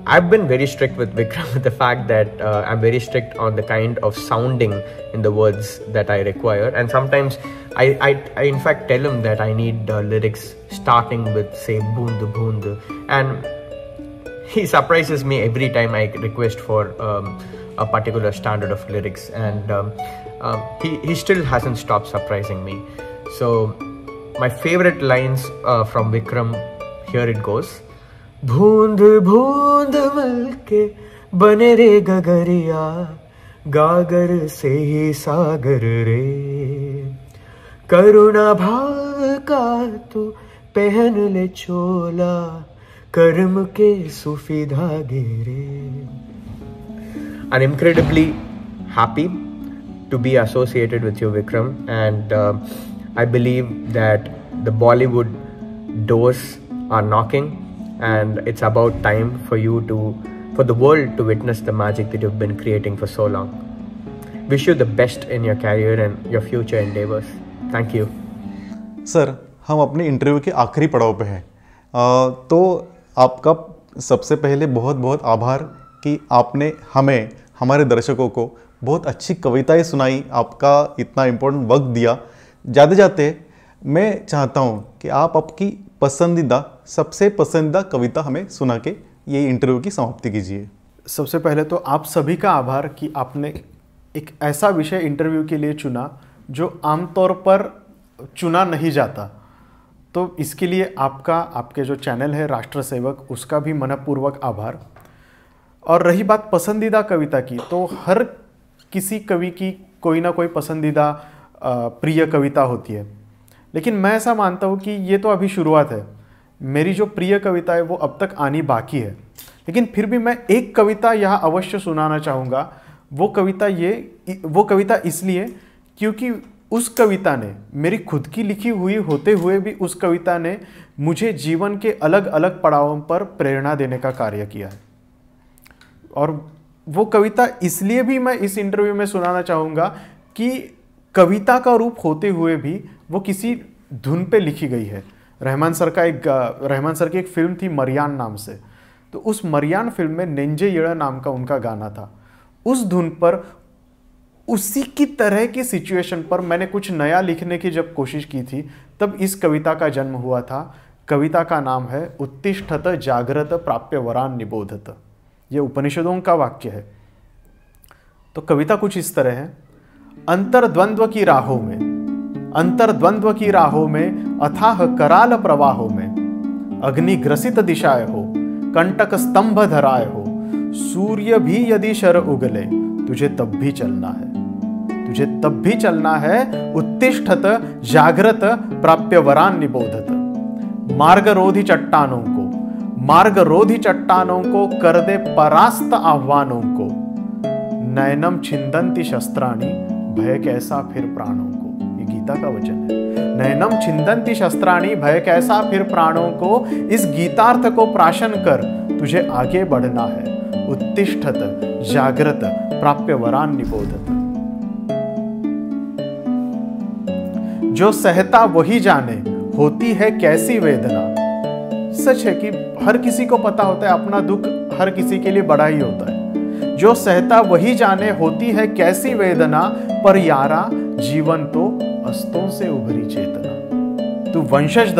D: I've been very strict with Vikram with the fact that I'm very strict on the kind of sounding in the words that I require, and sometimes I in fact tell him that I need lyrics starting with, say, boond boond, and he surprises me every time I request for a particular standard of lyrics, and he still hasn't stopped surprising me. So my favorite lines from Vikram, here it goes. बूंद बूंद मलके बने रे गगरिया, गागर से ही सागर रे, करुणा भाव का तू पहन ले चोला, कर्म के सूफी धागे रे. I'm incredibly happy to be associated with you, Vikram, and I believe that the Bollywood doors are knocking, and it's about time for the world to witness the magic that you've been creating for so long. Wish you the best in your career and your future endeavors. Thank you.
A: Sir, हम अपने interview के आखिरी पड़ाव पे हैं, तो आपका सबसे पहले बहुत बहुत आभार कि आपने हमें, हमारे दर्शकों को बहुत अच्छी कविताएं सुनाई, आपका इतना इम्पोर्टेंट वक्त दिया. जाते जाते मैं चाहता हूं कि आप आपकी पसंदीदा, सबसे पसंदीदा कविता हमें सुना के ये इंटरव्यू की समाप्ति कीजिए.
B: सबसे पहले तो आप सभी का आभार कि आपने एक ऐसा विषय इंटरव्यू के लिए चुना जो आमतौर पर चुना नहीं जाता. तो इसके लिए आपका, आपके जो चैनल है राष्ट्र सेवक, उसका भी मनपूर्वक आभार. और रही बात पसंदीदा कविता की, तो हर किसी कवि की कोई ना कोई पसंदीदा प्रिय कविता होती है, लेकिन मैं ऐसा मानता हूँ कि ये तो अभी शुरुआत है. मेरी जो प्रिय कविता है वो अब तक आनी बाकी है, लेकिन फिर भी मैं एक कविता यहाँ अवश्य सुनाना चाहूँगा. वो कविता इसलिए क्योंकि उस कविता ने, मेरी खुद की लिखी हुई होते हुए भी उस कविता ने मुझे जीवन के अलग अलग पड़ावों पर प्रेरणा देने का कार्य किया है. और वो कविता इसलिए भी मैं इस इंटरव्यू में सुनाना चाहूँगा कि कविता का रूप होते हुए भी वो किसी धुन पे लिखी गई है. रहमान सर की एक फिल्म थी मरियान नाम से, तो उस मरियान फिल्म में नेंजे येड़ा नाम का उनका गाना था. उस धुन पर, उसी की तरह की सिचुएशन पर मैंने कुछ नया लिखने की जब कोशिश की थी, तब इस कविता का जन्म हुआ था. कविता का नाम है उत्तिष्ठत जागृत प्राप्य वरान निबोधत. ये उपनिषदों का वाक्य है. तो कविता कुछ इस तरह है. अंतर्द्वंद्व की राहों में अथाह कराल प्रवाहों में, अग्नि ग्रसित दिशाएं हो, कंटक स्तंभ धराए हो, सूर्य भी यदि शर उगले, तुझे तब भी चलना है, उत्तिष्ठत जागृत प्राप्य वरान निबोधत. मार्गरोधी चट्टानों को कर दे परास्त आह्वानों को, नयनम छिंदंती शस्त्राणि भय कैसा फिर प्राणों को. ये गीता का वचन है. नयनम छिंदंती शस्त्राणि भय कैसा फिर प्राणों को. इस गीतार्थ को प्राशन कर, तुझे आगे बढ़ना है. उत्तिष्ठत जागृत प्राप्य वरान निबोधत. जो सहता वही जाने, होती है कैसी वेदना. सच है कि हर किसी को पता होता है अपना दुख हर किसी के लिए बड़ा ही होता है. जो सहता वही जाने, होती है कैसी वेदना, पर यारा जीवन तो अस्तों से उभरी चेतना. तू वंशज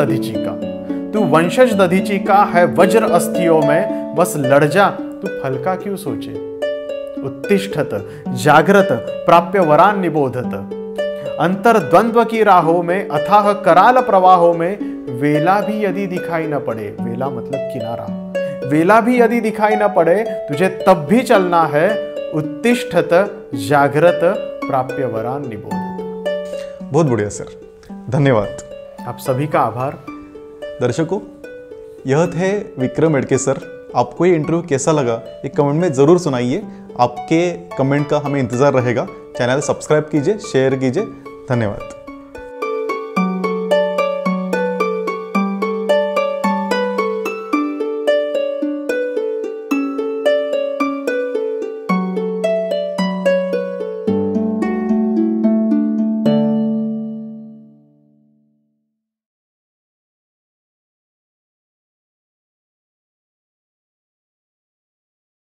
B: दधीची का है वज्र अस्थियों में, बस लड़ जा तू फल का क्यों सोचे. उत्तिष्ठत जागृत प्राप्य वरान निबोधत. अंतर्द्वंद्व की राहों में अथाह कराल प्रवाहों में, वेला भी यदि दिखाई न पड़े, वेला मतलब किनारा, वेला भी यदि दिखाई न पड़े, तुझे तब भी चलना है. उत्तिष्ठत जागृत प्राप्य वरान निबोधत.
A: बहुत बढ़िया सर, धन्यवाद.
B: आप सभी का आभार।
A: दर्शकों, यह थे विक्रम एडके सर। आपको ये इंटरव्यू कैसा लगा ये कमेंट में ज़रूर सुनाइए। आपके कमेंट का हमें इंतज़ार रहेगा। चैनल सब्सक्राइब कीजिए, शेयर कीजिए। धन्यवाद।